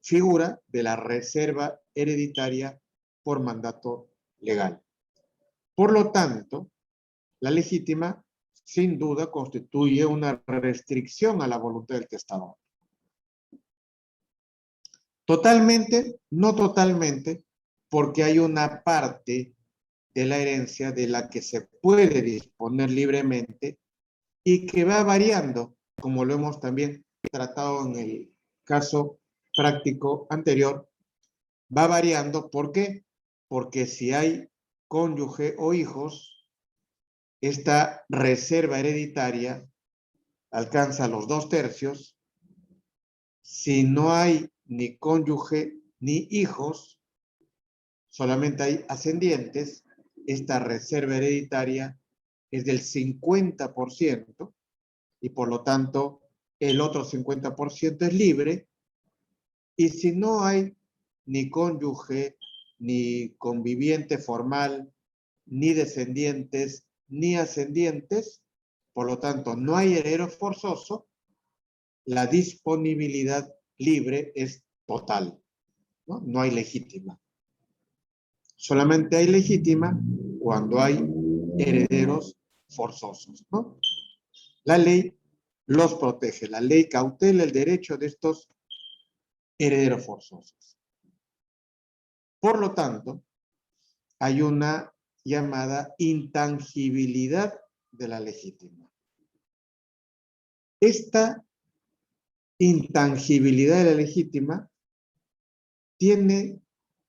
figura de la reserva hereditaria por mandato legal. Por lo tanto, la legítima, sin duda, constituye una restricción a la voluntad del testador. Totalmente, no totalmente, porque hay una parte de la herencia de la que se puede disponer libremente y que va variando, como lo hemos también tratado en el caso práctico anterior, va variando. ¿Por qué? Porque si hay cónyuge o hijos, esta reserva hereditaria alcanza los 2/3. Si no hay ni cónyuge ni hijos, solamente hay ascendientes, esta reserva hereditaria es del 50% y por lo tanto el otro 50% es libre. Y si no hay ni cónyuge, ni conviviente formal, ni descendientes, ni ascendientes, por lo tanto no hay heredero forzoso, la disponibilidad libre es total, ¿no? No hay legítima. Solamente hay legítima cuando hay herederos forzosos, ¿no? La ley los protege, la ley cautela el derecho de estos herederos forzosos. Por lo tanto, hay una llamada intangibilidad de la legítima. Esta intangibilidad de la legítima tiene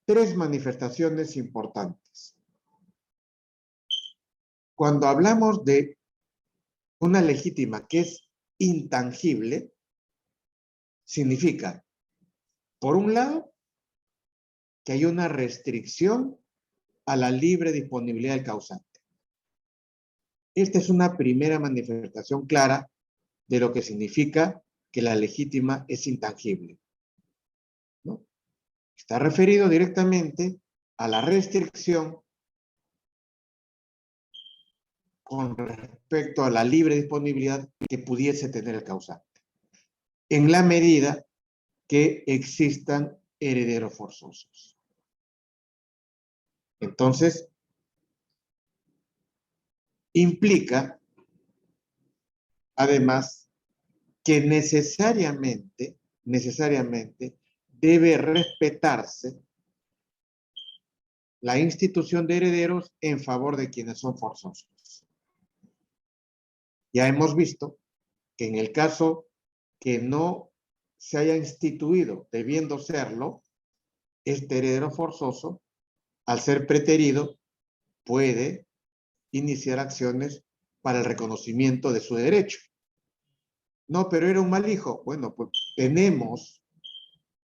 3 manifestaciones importantes. Cuando hablamos de una legítima que es intangible, significa, por un lado, que hay una restricción a la libre disponibilidad del causante. Esta es una primera manifestación clara de lo que significa que la legítima es intangible, ¿no? Está referido directamente a la restricción con respecto a la libre disponibilidad que pudiese tener el causante, en la medida que existan herederos forzosos. Entonces, implica, además, que necesariamente debe respetarse la institución de herederos en favor de quienes son forzosos. Ya hemos visto que en el caso que no se haya instituido, debiendo serlo, este heredero forzoso, al ser preterido, puede iniciar acciones para el reconocimiento de su derecho. No, pero era un mal hijo. Bueno, pues tenemos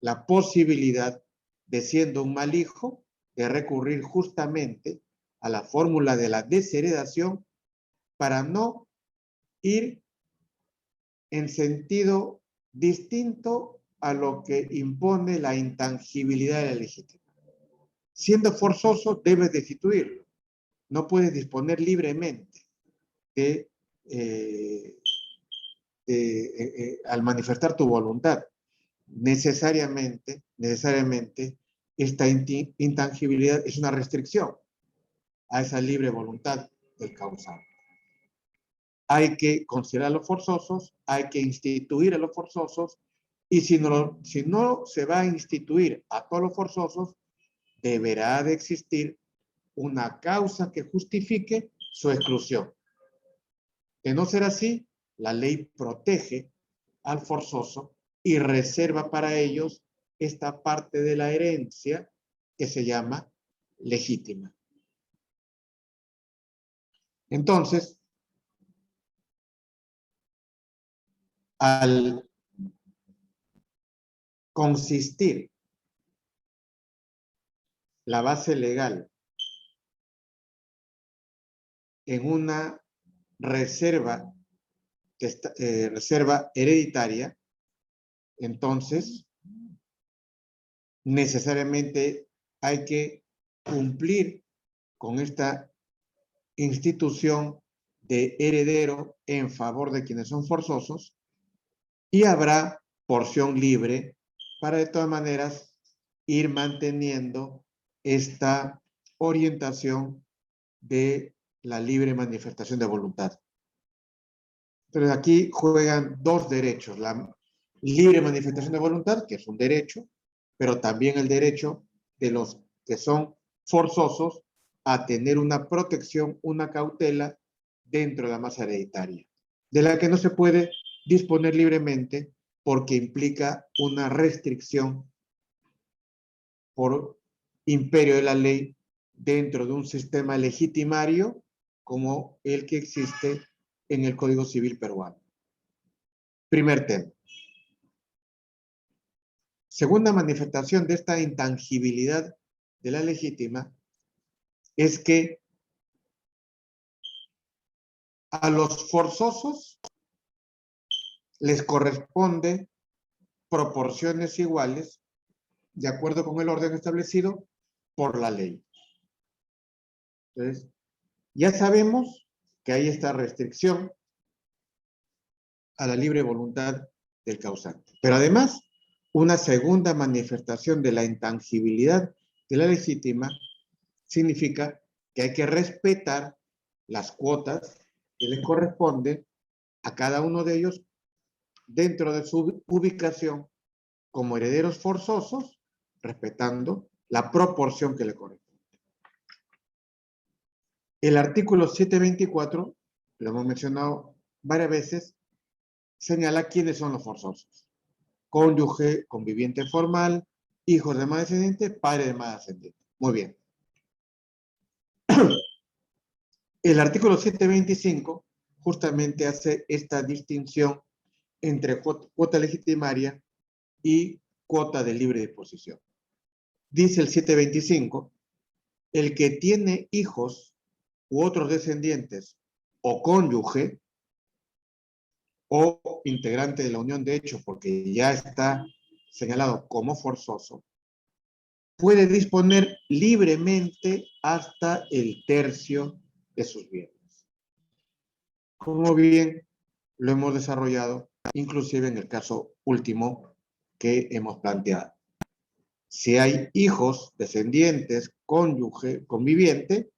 la posibilidad de, siendo un mal hijo, de recurrir justamente a la fórmula de la desheredación para no ir en sentido distinto a lo que impone la intangibilidad de la legítima. Siendo forzoso, debes destituirlo. No puedes disponer libremente al manifestar tu voluntad. Necesariamente, esta intangibilidad es una restricción a esa libre voluntad del causante. Hay que considerar a los forzosos, hay que instituir a los forzosos, y si no se va a instituir a todos los forzosos, deberá de existir una causa que justifique su exclusión. De no ser así, la ley protege al forzoso y reserva para ellos esta parte de la herencia que se llama legítima. Entonces, al consistir la base legal en una reserva hereditaria, entonces necesariamente hay que cumplir con esta institución de heredero en favor de quienes son forzosos y habrá porción libre para de todas maneras ir manteniendo esta orientación de la libre manifestación de voluntad. Entonces aquí juegan dos derechos, la libre manifestación de voluntad, que es un derecho, pero también el derecho de los que son forzosos a tener una protección, una cautela dentro de la masa hereditaria, de la que no se puede disponer libremente porque implica una restricción por imperio de la ley dentro de un sistema legitimario como el que existe en el Código Civil peruano. Primer tema. Segunda manifestación de esta intangibilidad de la legítima es que a los forzosos les corresponde proporciones iguales de acuerdo con el orden establecido por la ley. Entonces, ya sabemos que hay esta restricción a la libre voluntad del causante. Pero además, una segunda manifestación de la intangibilidad de la legítima significa que hay que respetar las cuotas que le corresponden a cada uno de ellos dentro de su ubicación como herederos forzosos, respetando la proporción que le corresponde. El artículo 724, lo hemos mencionado varias veces, señala quiénes son los forzosos. Cónyuge, conviviente formal, hijos de más descendiente, padre de más descendiente. Muy bien. El artículo 725 justamente hace esta distinción entre cuota legitimaria y cuota de libre disposición. Dice el 725, el que tiene hijos u otros descendientes o cónyuge o integrante de la unión de hecho porque ya está señalado como forzoso, puede disponer libremente hasta el tercio de sus bienes. Como bien lo hemos desarrollado, inclusive en el caso último que hemos planteado. Si hay hijos, descendientes, cónyuge, conviviente,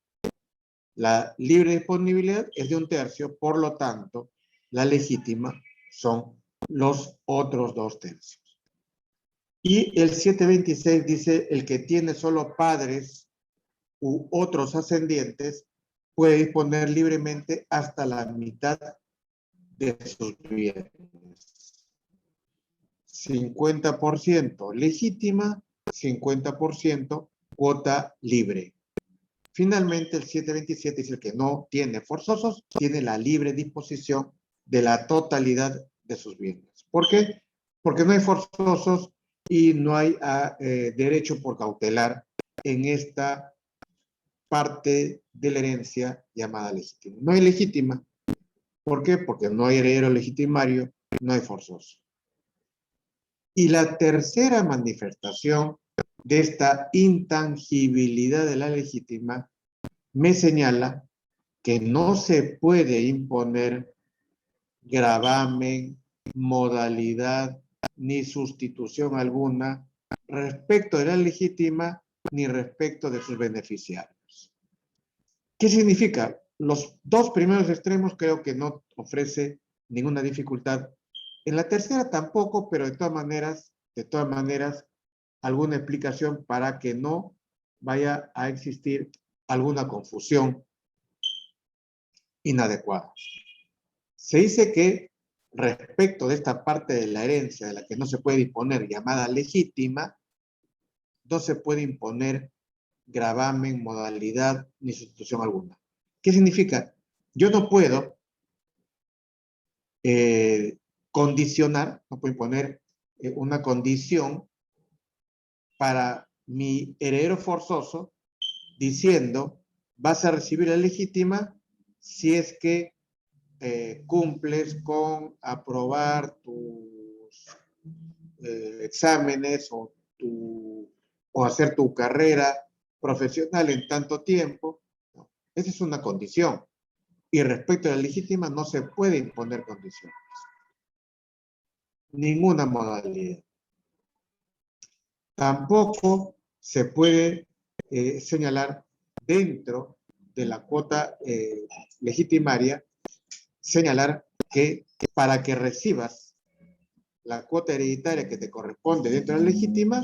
la libre disponibilidad es de un tercio, por lo tanto, la legítima son los otros dos tercios. Y el 726 dice, el que tiene solo padres u otros ascendientes puede disponer libremente hasta la mitad de sus bienes. 50% legítima, 50% cuota libre. Finalmente, el 727 dice que no tiene forzosos, tiene la libre disposición de la totalidad de sus bienes. ¿Por qué? Porque no hay forzosos y no hay derecho por cautelar en esta parte de la herencia llamada legítima. No hay legítima. ¿Por qué? Porque no hay heredero legitimario, no hay forzoso. Y la tercera manifestación de esta intangibilidad de la legítima me señala que no se puede imponer gravamen, modalidad ni sustitución alguna respecto de la legítima ni respecto de sus beneficiarios. ¿Qué significa? Los dos primeros extremos creo que no ofrece ninguna dificultad. En la tercera tampoco, pero de todas maneras, alguna explicación para que no vaya a existir alguna confusión inadecuada. Se dice que respecto de esta parte de la herencia de la que no se puede imponer, llamada legítima, no se puede imponer gravamen, modalidad ni sustitución alguna. ¿Qué significa? Yo no puedo condicionar, no puedo imponer una condición para mi heredero forzoso diciendo vas a recibir la legítima si es que cumples con aprobar tus exámenes o hacer tu carrera profesional en tanto tiempo. No, esa es una condición. Y respecto a la legítima no se puede imponer condiciones. Ninguna modalidad. Tampoco se puede señalar dentro de la cuota legitimaria, señalar que para que recibas la cuota hereditaria que te corresponde dentro de la legítima,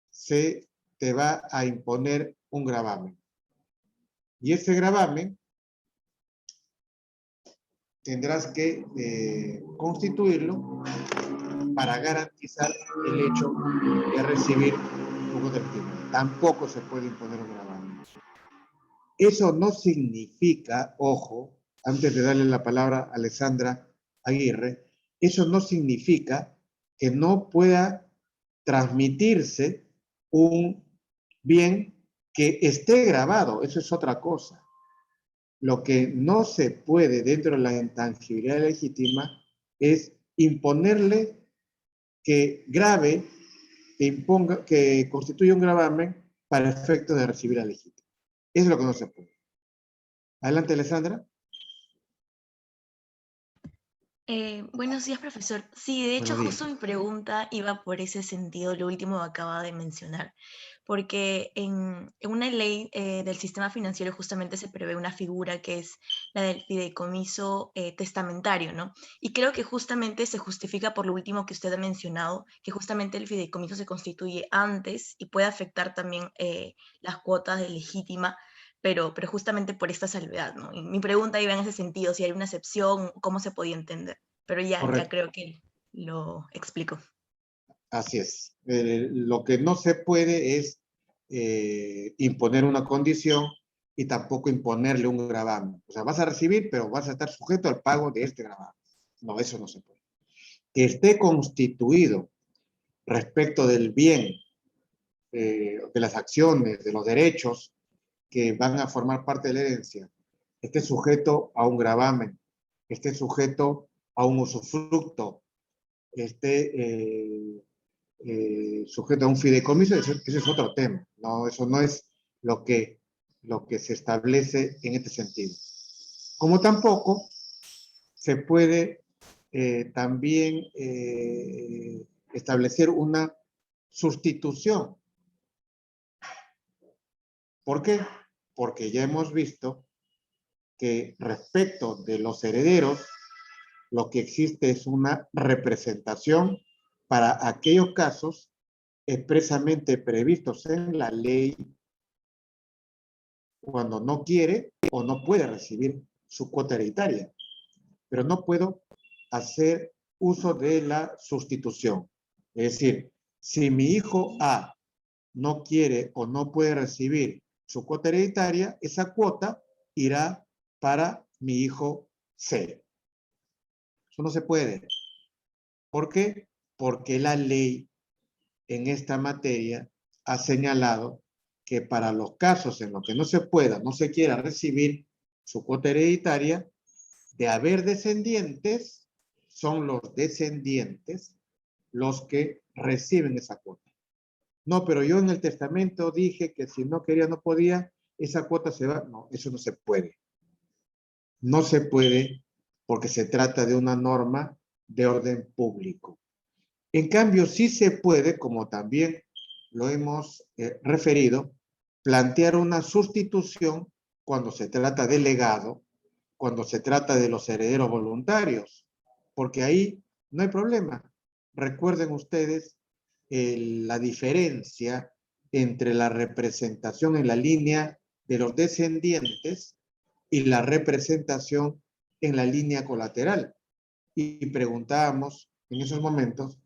se te va a imponer un gravamen. Y ese gravamen tendrás que constituirlo para garantizar el hecho de recibir un cuota hereditaria. Tampoco se puede imponer un gravamen. Eso no significa, ojo, antes de darle la palabra a Alessandra Aguirre, eso no significa que no pueda transmitirse un bien que esté grabado. Eso es otra cosa. Lo que no se puede dentro de la intangibilidad legítima es imponerle que grave, que imponga, que constituya un gravamen para efectos de recibir la legítima. Eso es lo que no se puede. Adelante, Alessandra. Buenos días, profesor. Sí, de hecho, Buenos días. justo mi pregunta iba por ese sentido, lo último que acaba de mencionar, porque en una ley del sistema financiero justamente se prevé una figura que es la del fideicomiso testamentario, ¿no? Y creo que justamente se justifica por lo último que usted ha mencionado, que justamente el fideicomiso se constituye antes y puede afectar también las cuotas de legítima, pero justamente por esta salvedad, ¿no? Y mi pregunta iba en ese sentido, si hay una excepción, cómo se podía entender, pero ya Correcto. creo que lo explico. Así es. Lo que no se puede es imponer una condición y tampoco imponerle un gravamen. O sea, vas a recibir, pero vas a estar sujeto al pago de este gravamen. No, eso no se puede. Que esté constituido respecto del bien, de las acciones, de los derechos que van a formar parte de la herencia, esté sujeto a un gravamen, esté sujeto a un usufructo, esté sujeto a un fideicomiso, eso es otro tema. No, eso no es lo que se establece en este sentido. Como tampoco se puede también establecer una sustitución. ¿Por qué? Porque ya hemos visto que respecto de los herederos, lo que existe es una representación para aquellos casos expresamente previstos en la ley cuando no quiere o no puede recibir su cuota hereditaria. Pero no puedo hacer uso de la sustitución. Es decir, si mi hijo A no quiere o no puede recibir su cuota hereditaria, esa cuota irá para mi hijo C. Eso no se puede. ¿Por qué? Porque la ley en esta materia ha señalado que para los casos en los que no se pueda, no se quiera recibir su cuota hereditaria, de haber descendientes, son los descendientes los que reciben esa cuota. No, pero yo en el testamento dije que si no quería, no podía, esa cuota se va. No, eso no se puede. No se puede porque se trata de una norma de orden público. En cambio, sí se puede, como también lo hemos referido, plantear una sustitución cuando se trata de legado, cuando se trata de los herederos voluntarios, porque ahí no hay problema. Recuerden ustedes la diferencia entre la representación en la línea de los descendientes y la representación en la línea colateral. Y preguntábamos en esos momentos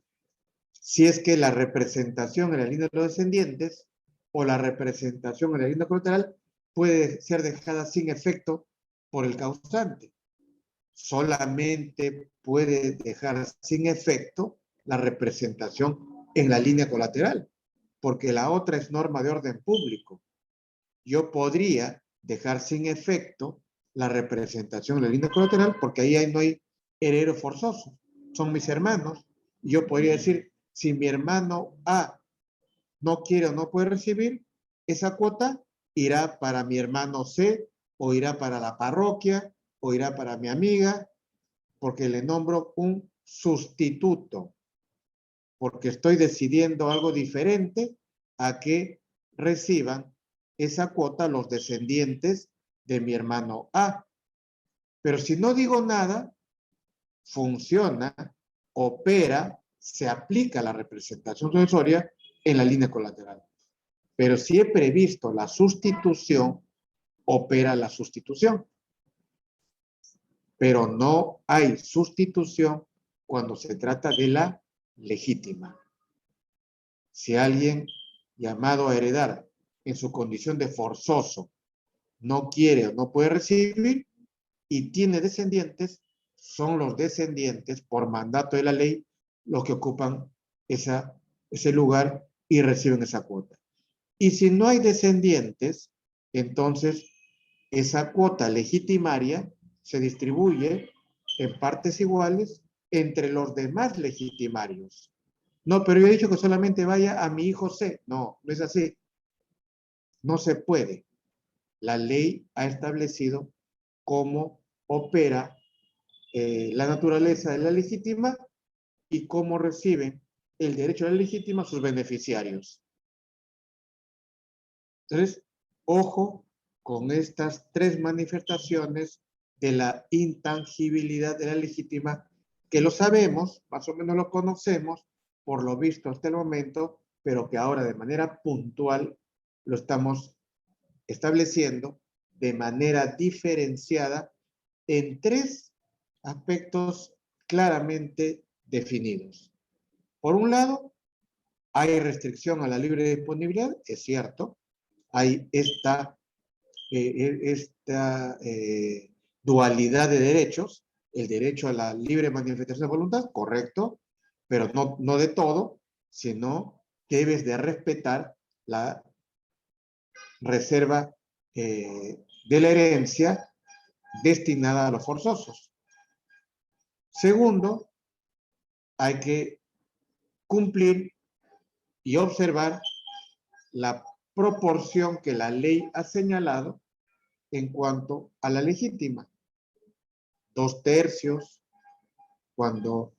si es que la representación en la línea de los descendientes o la representación en la línea colateral puede ser dejada sin efecto por el causante. Solamente puede dejar sin efecto la representación en la línea colateral, porque la otra es norma de orden público. Yo podría dejar sin efecto la representación en la línea colateral porque ahí no hay heredero forzoso. Son mis hermanos. Y yo podría decir, si mi hermano A no quiere o no puede recibir, esa cuota irá para mi hermano C, o irá para la parroquia, o irá para mi amiga, porque le nombro un sustituto, porque estoy decidiendo algo diferente a que reciban esa cuota los descendientes de mi hermano A. Pero si no digo nada, funciona, opera, se aplica la representación sucesoria en la línea colateral. Pero si he previsto la sustitución, opera la sustitución. Pero no hay sustitución cuando se trata de la legítima. Si alguien llamado a heredar en su condición de forzoso no quiere o no puede recibir y tiene descendientes, son los descendientes por mandato de la ley los que ocupan ese lugar y reciben esa cuota. Y si no hay descendientes, entonces esa cuota legitimaria se distribuye en partes iguales entre los demás legitimarios. No, pero yo he dicho que solamente vaya a mi hijo C. No, no es así. No se puede. La ley ha establecido cómo opera la naturaleza de la legítima y cómo reciben el derecho a la legítima sus beneficiarios. Entonces, ojo con estas tres manifestaciones de la intangibilidad de la legítima, que lo sabemos, más o menos lo conocemos, por lo visto hasta el momento, pero que ahora de manera puntual lo estamos estableciendo de manera diferenciada en tres aspectos claramente definidos. Por un lado, hay restricción a la libre disponibilidad, es cierto, hay esta dualidad de derechos, el derecho a la libre manifestación de voluntad, correcto, pero no de todo, sino que debes de respetar la reserva de la herencia destinada a los forzosos. Segundo, hay que cumplir y observar la proporción que la ley ha señalado en cuanto a la legítima. 2/3 cuando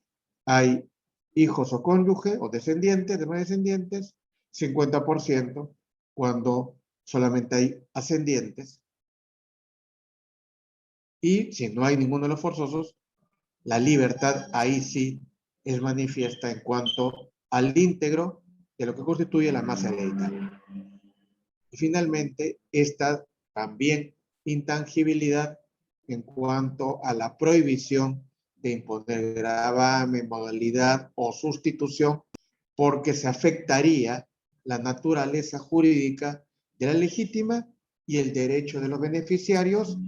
hay hijos o cónyuge o descendientes, demás descendientes, 50% cuando solamente hay ascendientes. Y si no hay ninguno de los forzosos, la libertad ahí sí es manifiesta en cuanto al íntegro de lo que constituye la masa hereditaria. Y finalmente, esta también intangibilidad en cuanto a la prohibición de imponer gravamen, modalidad o sustitución, porque se afectaría la naturaleza jurídica de la legítima y el derecho de los beneficiarios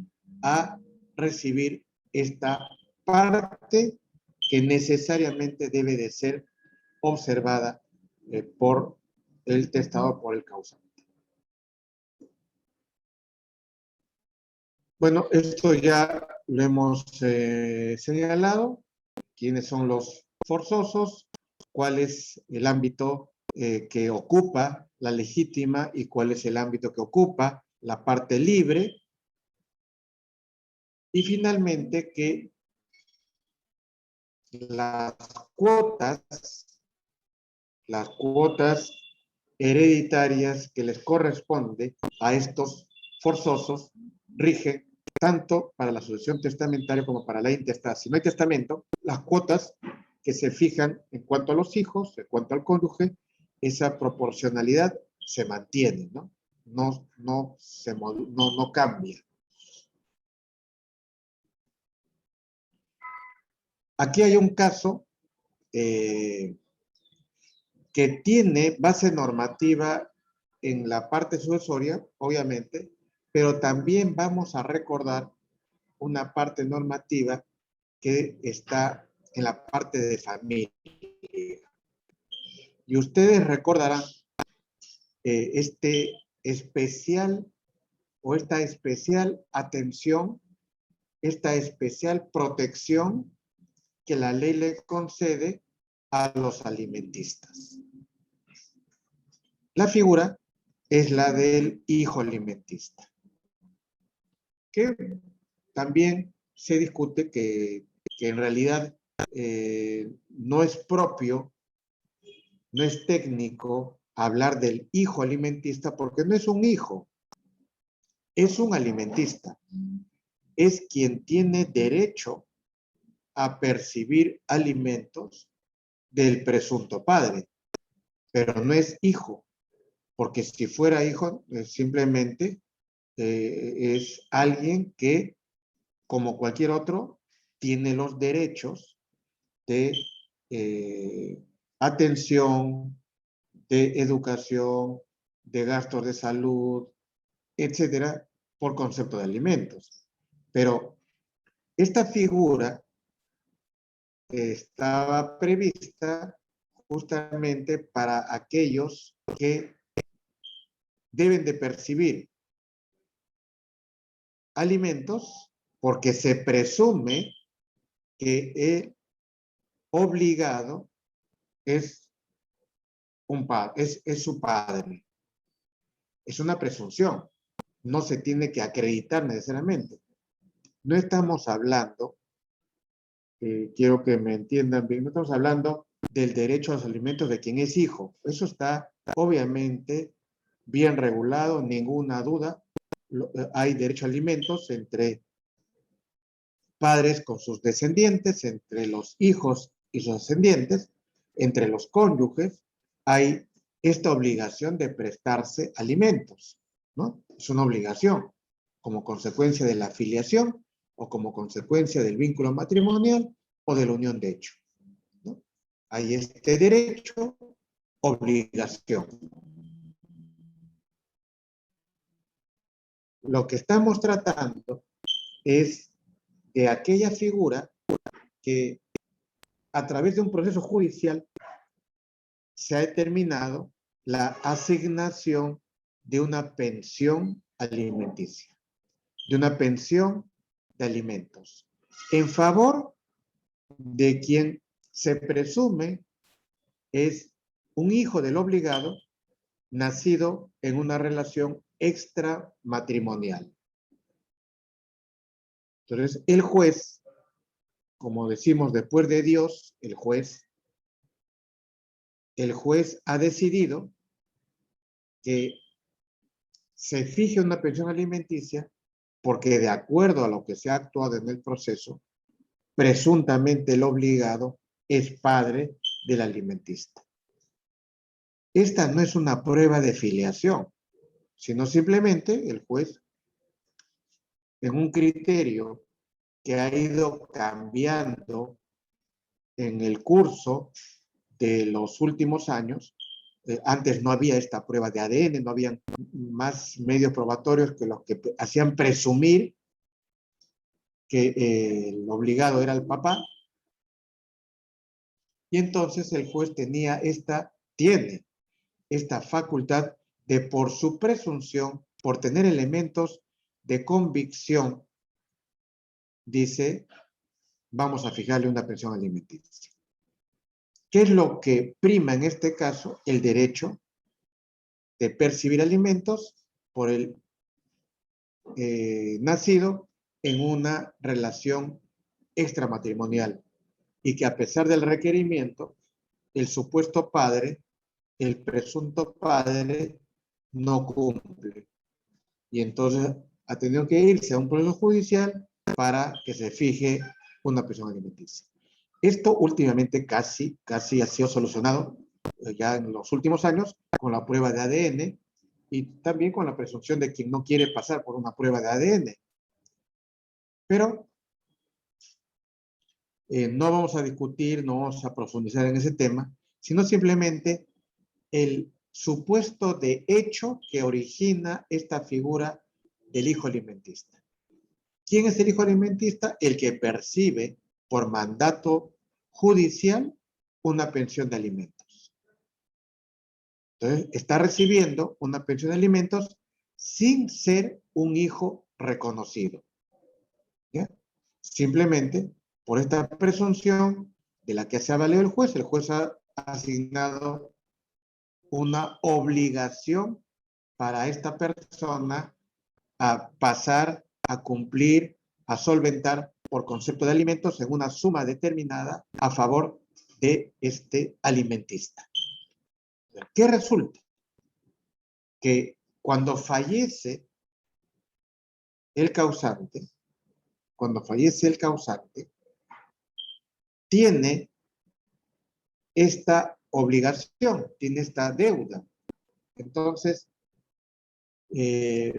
a recibir esta parte que necesariamente debe de ser observada por el testador, por el causante. Bueno, esto ya lo hemos señalado, quiénes son los forzosos, cuál es el ámbito que ocupa la legítima y cuál es el ámbito que ocupa la parte libre. Y finalmente que las cuotas hereditarias que les corresponde a estos forzosos rigen tanto para la sucesión testamentaria como para la intestada. Si no hay testamento, las cuotas que se fijan en cuanto a los hijos, en cuanto al cónyuge, esa proporcionalidad se mantiene, ¿no? No cambia. Aquí hay un caso que tiene base normativa en la parte sucesoria, obviamente, pero también vamos a recordar una parte normativa que está en la parte de familia. Y ustedes recordarán este especial o esta especial atención, esta especial protección que la ley le concede a los alimentistas. La figura es la del hijo alimentista, que también se discute que en realidad no es propio, no es técnico hablar del hijo alimentista porque no es un hijo, es un alimentista. Es quien tiene derecho a percibir alimentos del presunto padre, pero no es hijo, porque si fuera hijo, simplemente es alguien que, como cualquier otro, tiene los derechos de atención, de educación, de gastos de salud, etcétera, por concepto de alimentos. Pero esta figura estaba prevista justamente para aquellos que deben de percibir alimentos porque se presume que el obligado es su padre. Es una presunción. No se tiene que acreditar necesariamente. No estamos hablando, quiero que me entiendan bien, no estamos hablando del derecho a los alimentos de quien es hijo. Eso está obviamente bien regulado, ninguna duda. Hay derecho a alimentos entre padres con sus descendientes, entre los hijos y sus descendientes, entre los cónyuges, hay esta obligación de prestarse alimentos, ¿no? Es una obligación como consecuencia de la filiación o como consecuencia del vínculo matrimonial o de la unión de hecho, ¿no? Hay este derecho, obligación. Lo que estamos tratando es de aquella figura que a través de un proceso judicial se ha determinado la asignación de una pensión alimenticia, de una pensión de alimentos, en favor de quien se presume es un hijo del obligado nacido en una relación extramatrimonial. Entonces, el juez, como decimos después de Dios, el juez ha decidido que se fije una pensión alimenticia porque de acuerdo a lo que se ha actuado en el proceso, presuntamente el obligado es padre del alimentista. Esta no es una prueba de filiación, sino simplemente el juez, en un criterio que ha ido cambiando en el curso de los últimos años. Antes no había esta prueba de ADN, no habían más medios probatorios que los que hacían presumir que el obligado era el papá. Y entonces el juez tiene esta facultad de, por su presunción, por tener elementos de convicción, dice, vamos a fijarle una pensión alimenticia. ¿Qué es lo que prima en este caso? El derecho de percibir alimentos por el nacido en una relación extramatrimonial y que a pesar del requerimiento, el supuesto padre, el presunto padre, no cumple. Y entonces ha tenido que irse a un proceso judicial para que se fije una pensión alimenticia. Esto últimamente casi ha sido solucionado ya en los últimos años con la prueba de ADN y también con la presunción de quien no quiere pasar por una prueba de ADN. Pero no vamos a discutir, no vamos a profundizar en ese tema, sino simplemente el supuesto de hecho que origina esta figura del hijo alimentista. ¿Quién es el hijo alimentista? El que percibe por mandato judicial una pensión de alimentos. Entonces, está recibiendo una pensión de alimentos sin ser un hijo reconocido. ¿Ya? Simplemente por esta presunción de la que se ha valido el juez ha asignado una obligación para esta persona a pasar, a cumplir, a solventar por concepto de alimentos en una suma determinada a favor de este alimentista. ¿Qué resulta? Que cuando fallece el causante, tiene esta obligación, tiene esta deuda. Entonces, se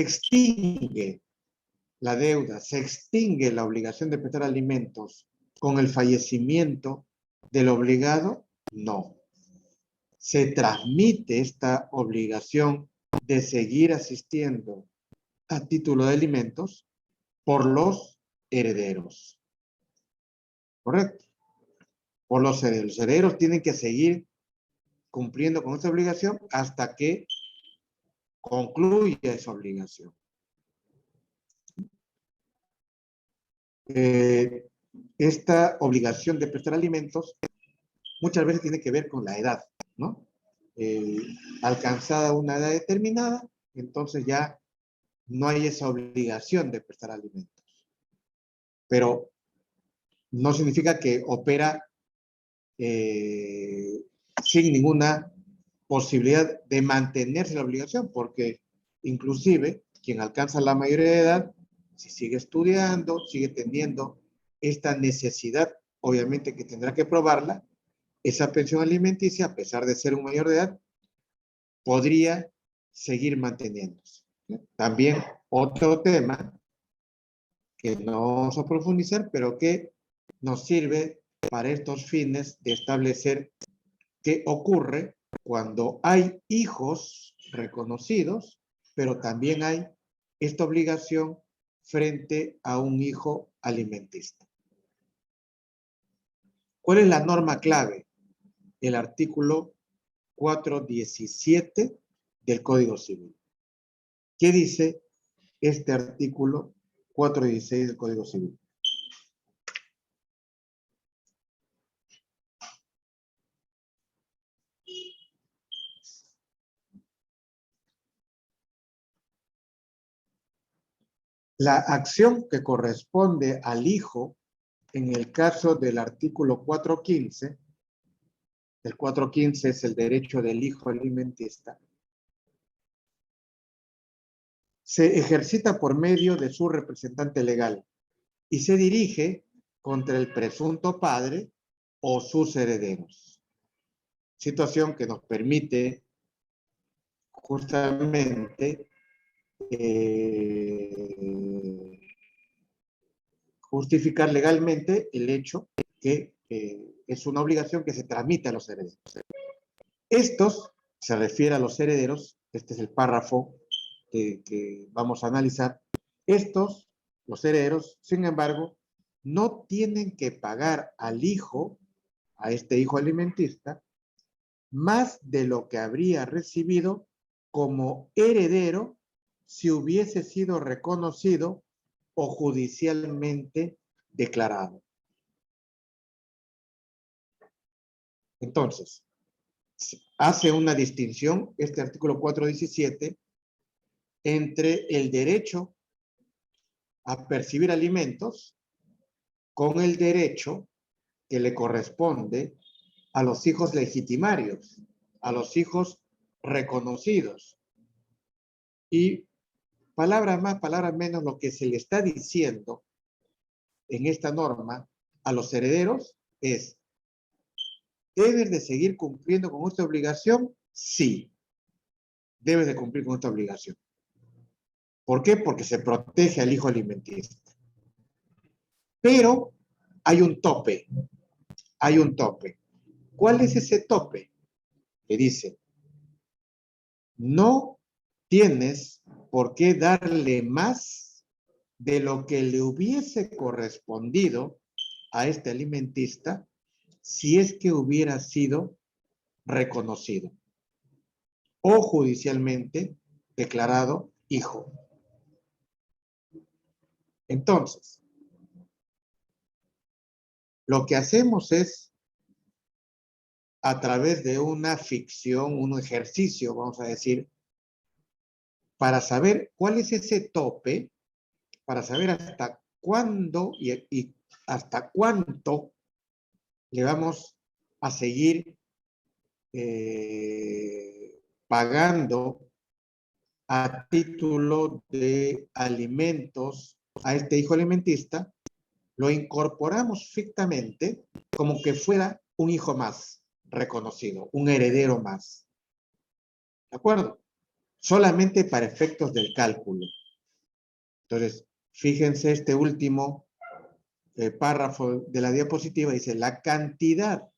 extingue la deuda, se extingue la obligación de prestar alimentos con el fallecimiento del obligado, no. Se transmite esta obligación de seguir asistiendo a título de alimentos por los herederos. ¿Correcto? Por los herederos. Los herederos tienen que seguir cumpliendo con esta obligación hasta que concluya esa obligación. Esta obligación de prestar alimentos muchas veces tiene que ver con la edad, ¿no? Alcanzada una edad determinada, entonces ya no hay esa obligación de prestar alimentos. Pero no significa que opera sin ninguna posibilidad de mantenerse la obligación, porque inclusive quien alcanza la mayoría de edad, si sigue estudiando, sigue teniendo esta necesidad, obviamente que tendrá que probarla, esa pensión alimenticia, a pesar de ser un mayor de edad, podría seguir manteniéndose. También otro tema que no vamos a profundizar, pero que nos sirve para estos fines de establecer qué ocurre cuando hay hijos reconocidos, pero también hay esta obligación frente a un hijo alimentista. ¿Cuál es la norma clave? El artículo 417 del Código Civil. ¿Qué dice este artículo 416 del Código Civil? La acción que corresponde al hijo, en el caso del artículo 415, el 415 es el derecho del hijo alimentista, se ejercita por medio de su representante legal y se dirige contra el presunto padre o sus herederos. Situación que nos permite justamente justificar legalmente el hecho que es una obligación que se transmite a los herederos. Estos se refiere a los herederos, este es el párrafo que vamos a analizar. Estos, los herederos, sin embargo, no tienen que pagar al hijo, a este hijo alimentista, más de lo que habría recibido como heredero si hubiese sido reconocido o judicialmente declarado. Entonces, hace una distinción este artículo 417 entre el derecho a percibir alimentos con el derecho que le corresponde a los hijos legitimarios, a los hijos reconocidos. Y palabras más, palabras menos, lo que se le está diciendo en esta norma a los herederos es: ¿debes de seguir cumpliendo con esta obligación? Sí, debes de cumplir con esta obligación. ¿Por qué? Porque se protege al hijo alimentista. Pero hay un tope. Hay un tope. ¿Cuál es ese tope? Que dice, no tienes por qué darle más de lo que le hubiese correspondido a este alimentista si es que hubiera sido reconocido o judicialmente declarado hijo. Entonces, lo que hacemos es, a través de una ficción, un ejercicio, vamos a decir, para saber cuál es ese tope, para saber hasta cuándo y hasta cuánto le vamos a seguir pagando a título de alimentos a este hijo alimentista, lo incorporamos fictamente como que fuera un hijo más reconocido, un heredero más. ¿De acuerdo? Solamente para efectos del cálculo. Entonces, fíjense este último párrafo de la diapositiva, dice, la cantidad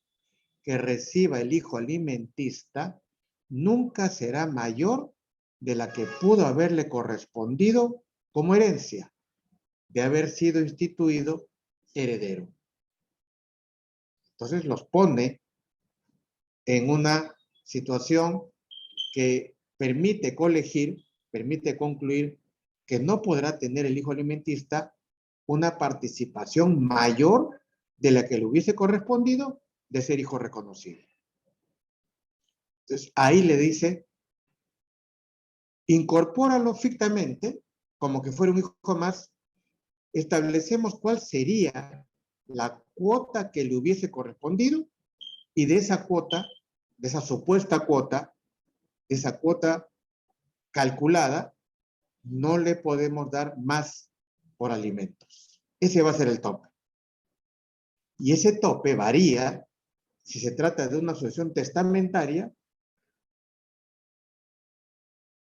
que reciba el hijo alimentista nunca será mayor de la que pudo haberle correspondido como herencia, de haber sido instituido heredero. Entonces los pone en una situación que permite colegir, permite concluir que no podrá tener el hijo alimentista una participación mayor de la que le hubiese correspondido de ser hijo reconocido. Entonces ahí le dice, incorpóralo fictamente, como que fuera un hijo más, establecemos cuál sería la cuota que le hubiese correspondido y de esa cuota, de esa supuesta cuota, de esa cuota calculada, no le podemos dar más por alimentos. Ese va a ser el tope. Y ese tope varía si se trata de una sucesión testamentaria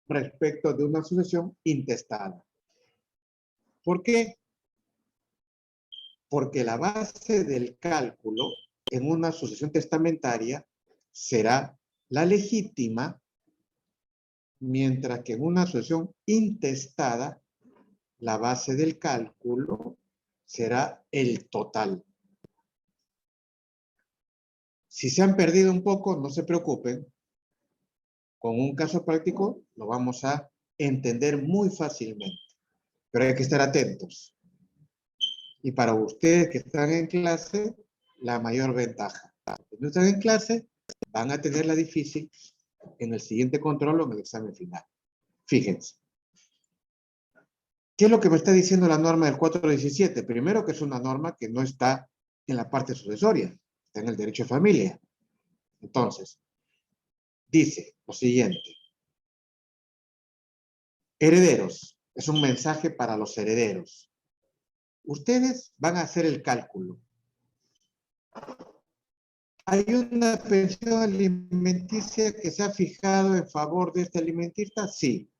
respecto de una sucesión intestada. ¿Por qué? Porque la base del cálculo en una sucesión testamentaria será la legítima, mientras que en una sucesión intestada la base del cálculo será el total. Si se han perdido un poco, no se preocupen. Con un caso práctico lo vamos a entender muy fácilmente. Pero hay que estar atentos. Y para ustedes que están en clase, la mayor ventaja. Si no están en clase, van a tenerla difícil en el siguiente control o en el examen final. Fíjense. ¿Qué es lo que me está diciendo la norma del 417? Primero, que es una norma que no está en la parte sucesoria, está en el derecho de familia. Entonces, dice lo siguiente. Herederos. Es un mensaje para los herederos. Ustedes van a hacer el cálculo. ¿Hay una pensión alimenticia que se ha fijado en favor de este alimentista? Sí.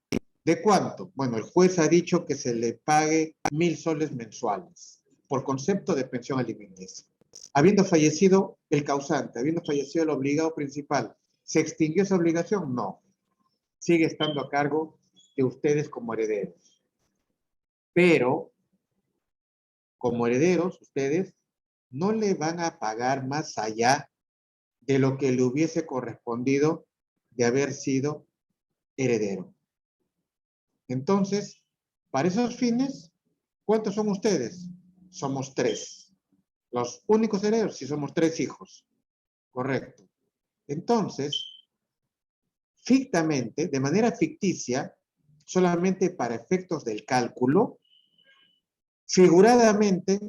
¿De cuánto? Bueno, el juez ha dicho que se le pague 1.000 soles mensuales por concepto de pensión alimenticia. Habiendo fallecido el causante, habiendo fallecido el obligado principal, ¿se extinguió esa obligación? No. Sigue estando a cargo de ustedes como herederos. Pero, como herederos, ustedes no le van a pagar más allá de lo que le hubiese correspondido de haber sido heredero. Entonces, para esos fines, ¿cuántos son ustedes? Somos 3. Los únicos herederos, sí, somos 3 hijos. Correcto. Entonces, fictamente, de manera ficticia, solamente para efectos del cálculo, figuradamente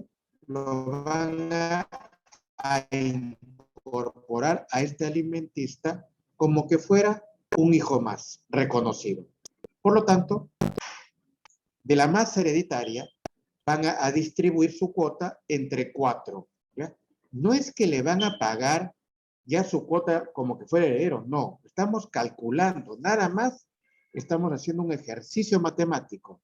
lo van a incorporar a este alimentista como que fuera un hijo más reconocido. Por lo tanto, de la masa hereditaria van a distribuir su cuota entre 4. ¿Ya? No es que le van a pagar ya su cuota como que fuera heredero, no. Estamos calculando, nada más estamos haciendo un ejercicio matemático.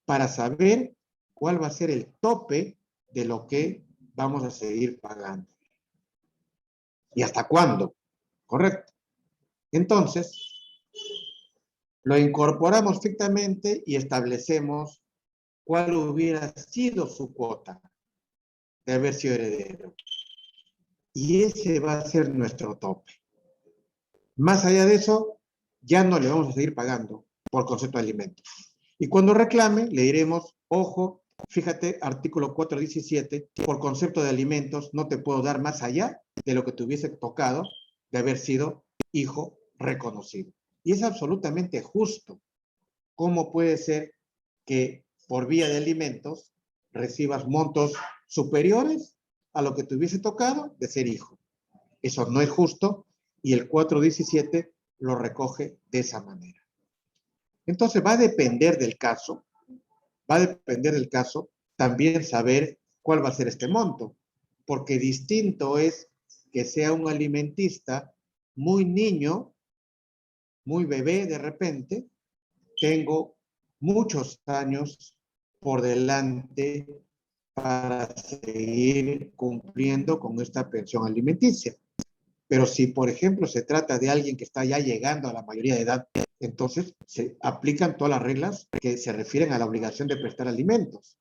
para saber cuál va a ser el tope de lo que vamos a seguir pagando. ¿Y hasta cuándo? Correcto. Entonces, lo incorporamos estrictamente y establecemos cuál hubiera sido su cuota de haber sido heredero. Y ese va a ser nuestro tope. Más allá de eso, ya no le vamos a seguir pagando por concepto de alimentos. Y cuando reclame, le diremos, ojo, fíjate, artículo 417, por concepto de alimentos no te puedo dar más allá de lo que te hubiese tocado de haber sido hijo reconocido. Y es absolutamente justo. ¿Cómo puede ser que por vía de alimentos recibas montos superiores a lo que te hubiese tocado de ser hijo? Eso no es justo y el 417 lo recoge de esa manera. Entonces va a depender del caso, también saber cuál va a ser este monto, porque distinto es que sea un alimentista muy niño, muy bebé de repente, tengo muchos años por delante para seguir cumpliendo con esta pensión alimenticia. Pero si, por ejemplo, se trata de alguien que está ya llegando a la mayoría de edad, entonces se aplican todas las reglas que se refieren a la obligación de prestar alimentos.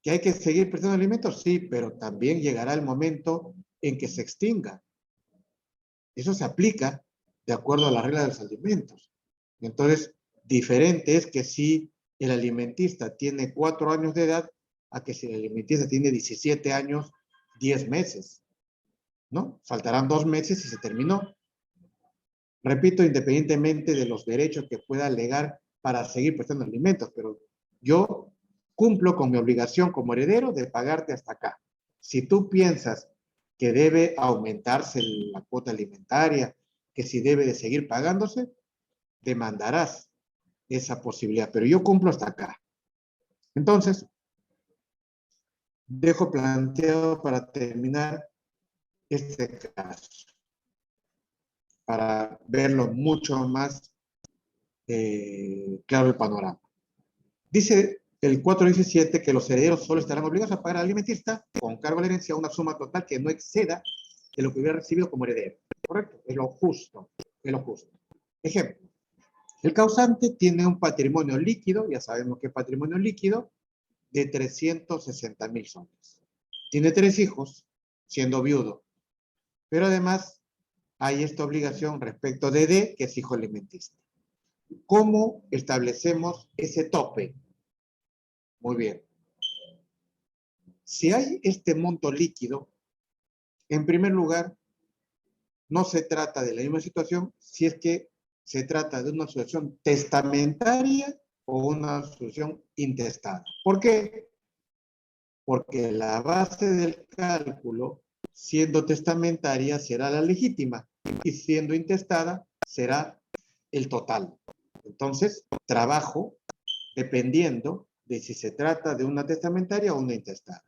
¿Que hay que seguir prestando alimentos? Sí, pero también llegará el momento en que se extinga. Eso se aplica de acuerdo a las reglas de los alimentos. Entonces, diferente es que si el alimentista tiene 4 años de edad a que si el alimentista tiene 17 años, 10 meses. ¿No? Faltarán 2 meses y se terminó. Repito, independientemente de los derechos que pueda alegar para seguir prestando alimentos, pero yo cumplo con mi obligación como heredero de pagarte hasta acá. Si tú piensas que debe aumentarse la cuota alimentaria, que si debe de seguir pagándose, demandarás esa posibilidad, pero yo cumplo hasta acá. Entonces, dejo planteado para terminar este caso, para verlo mucho más claro el panorama. Dice el 417 que los herederos solo estarán obligados a pagar al alimentista con cargo a la herencia una suma total que no exceda de lo que hubiera recibido como heredero. ¿Correcto? Es lo justo. Es lo justo. Ejemplo. El causante tiene un patrimonio líquido, ya sabemos que es patrimonio líquido, de 360,000 soles. Tiene 3 hijos, siendo viudo. Pero además hay esta obligación respecto de D, que es hijo alimentista. ¿Cómo establecemos ese tope? Muy bien. Si hay este monto líquido, en primer lugar, no se trata de la misma situación si es que se trata de una sucesión testamentaria o una sucesión intestada. ¿Por qué? Porque la base del cálculo, siendo testamentaria, será la legítima y siendo intestada, será el total. Entonces, trabajo dependiendo de si se trata de una testamentaria o una intestada.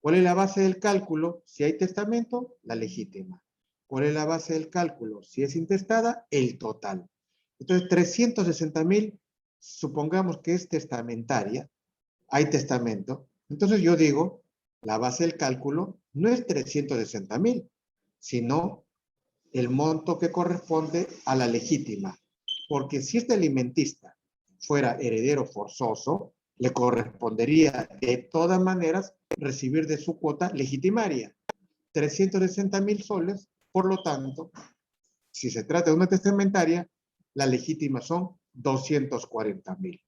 ¿Cuál es la base del cálculo? Si hay testamento, la legítima. ¿Cuál es la base del cálculo? Si es intestada, el total. Entonces, 360,000, supongamos que es testamentaria, hay testamento. Entonces yo digo, la base del cálculo no es 360,000, sino el monto que corresponde a la legítima. Porque si este alimentista fuera heredero forzoso, le correspondería de todas maneras recibir de su cuota legitimaria 360,000 soles. Por lo tanto, si se trata de una testamentaria, la legítima son 240,000.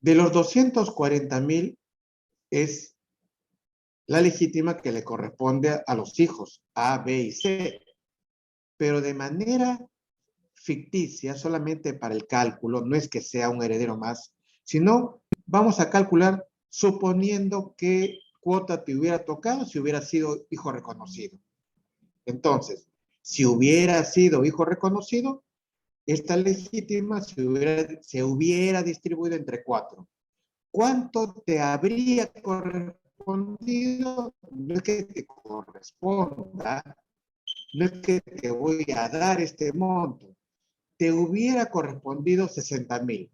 De los 240,000 es la legítima que le corresponde a los hijos A, B y C, pero de manera ficticia, solamente para el cálculo, no es que sea un heredero más, sino vamos a calcular suponiendo que cuota te hubiera tocado si hubiera sido hijo reconocido. Entonces, si hubiera sido hijo reconocido, esta legítima se hubiera distribuido entre 4. ¿Cuánto te habría correspondido? No es que te corresponda, no es que te voy a dar este monto. Te hubiera correspondido 60,000.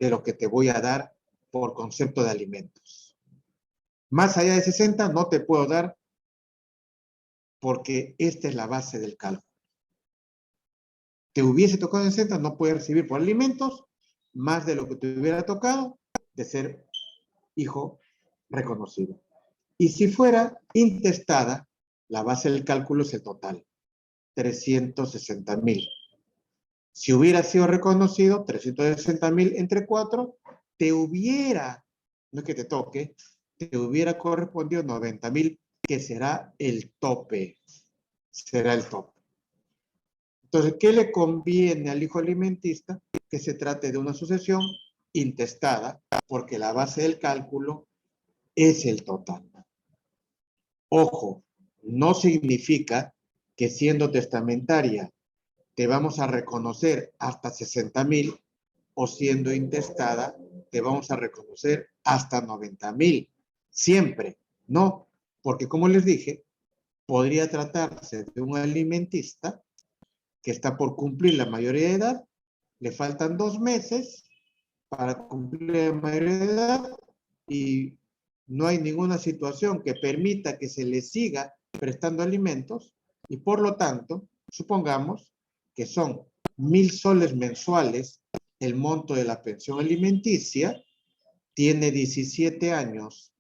de lo que te voy a dar por concepto de alimentos. Más allá de 60 no te puedo dar porque esta es la base del cálculo. Te hubiese tocado en 60, no puedes recibir por alimentos más de lo que te hubiera tocado de ser hijo reconocido. Y si fuera intestada, la base del cálculo es el total, 360,000. Si hubiera sido reconocido, 360,000 entre 4, te hubiera, no es que te toque, te hubiera correspondido 90,000, que será el tope. Será el tope. Entonces, ¿qué le conviene al hijo alimentista? Que se trate de una sucesión intestada, porque la base del cálculo es el total. Ojo, no significa que siendo testamentaria te vamos a reconocer hasta 60,000 o siendo intestada te vamos a reconocer hasta 90,000. Siempre, no, porque como les dije, podría tratarse de un alimentista que está por cumplir la mayoría de edad, le faltan 2 meses para cumplir la mayoría de edad y no hay ninguna situación que permita que se le siga prestando alimentos y por lo tanto, supongamos que son 1,000 soles mensuales el monto de la pensión alimenticia, tiene 17 años,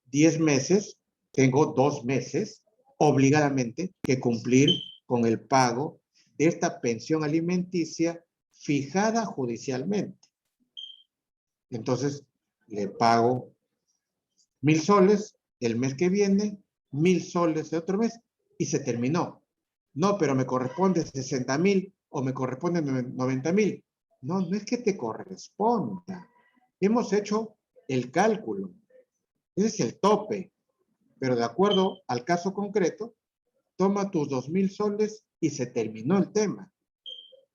10 meses, tengo 2 meses obligadamente que cumplir con el pago de esta pensión alimenticia fijada judicialmente. Entonces, le pago 1,000 soles el mes que viene, 1,000 soles de otro mes y se terminó. No, pero me corresponde 60,000 o me corresponde 90,000. No, no es que te corresponda. Hemos hecho el cálculo. Ese es el tope. Pero de acuerdo al caso concreto, toma tus 2,000 soles y se terminó el tema.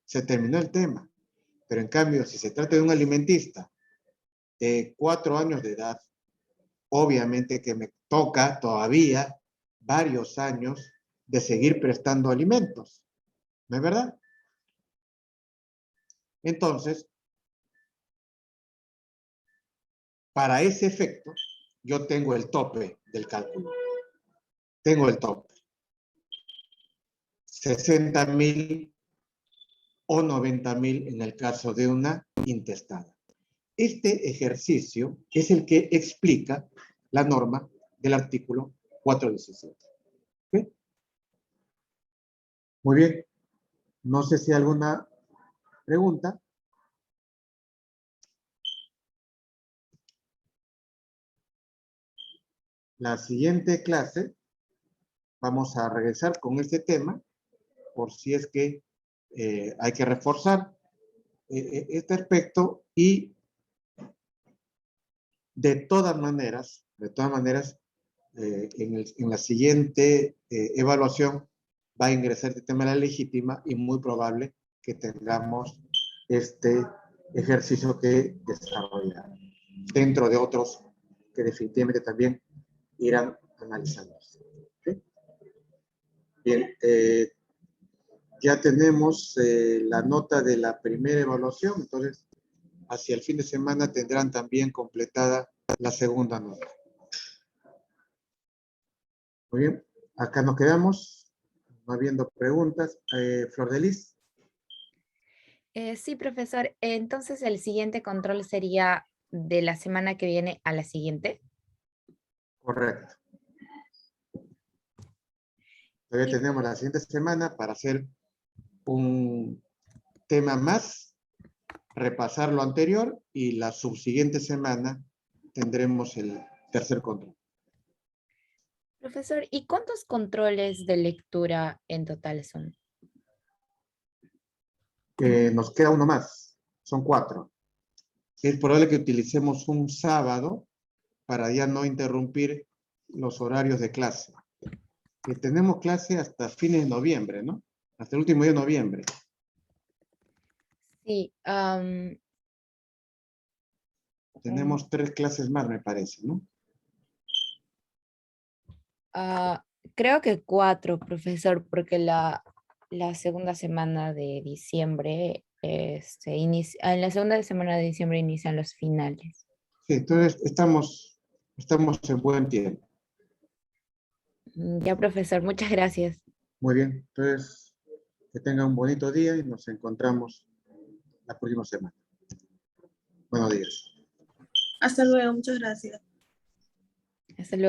Se terminó el tema. Pero en cambio, si se trata de un alimentista de 4 años de edad, obviamente que me toca todavía varios años de seguir prestando alimentos. ¿No es verdad? Entonces, para ese efecto, yo tengo el tope del cálculo. Tengo el tope. 60,000 o 90,000 en el caso de una intestada. Este ejercicio es el que explica la norma del artículo 417. ¿Okay? Muy bien. No sé si hay alguna pregunta. La siguiente clase vamos a regresar con este tema por si es que hay que reforzar este aspecto y de todas maneras, en la siguiente evaluación va a ingresar el tema de la legítima y muy probable que tengamos este ejercicio que desarrollar dentro de otros que definitivamente también irán analizando. ¿Sí? Bien, ya tenemos la nota de la primera evaluación, entonces hacia el fin de semana tendrán también completada la segunda nota. Muy bien, acá nos quedamos, no habiendo preguntas. Flor de Lis. Sí, profesor. Entonces, el siguiente control sería de la semana que viene a la siguiente. Correcto. Todavía Y- tenemos la siguiente semana para hacer un tema más, repasar lo anterior y la subsiguiente semana tendremos el tercer control. Profesor, ¿y cuántos controles de lectura en total son? Nos queda uno más, son 4. Es probable que utilicemos un sábado para ya no interrumpir los horarios de clase. Tenemos clase hasta fines de noviembre, ¿no? Hasta el último día de noviembre. Sí, Tenemos 3 clases más, me parece, ¿no? creo que 4, profesor, porque la segunda semana de diciembre en la segunda semana de diciembre inician los finales. Sí, entonces estamos en buen tiempo. Ya, profesor, muchas gracias. Muy bien, entonces que tenga un bonito día y nos encontramos la próxima semana. Buenos días. Hasta luego, muchas gracias. Hasta luego.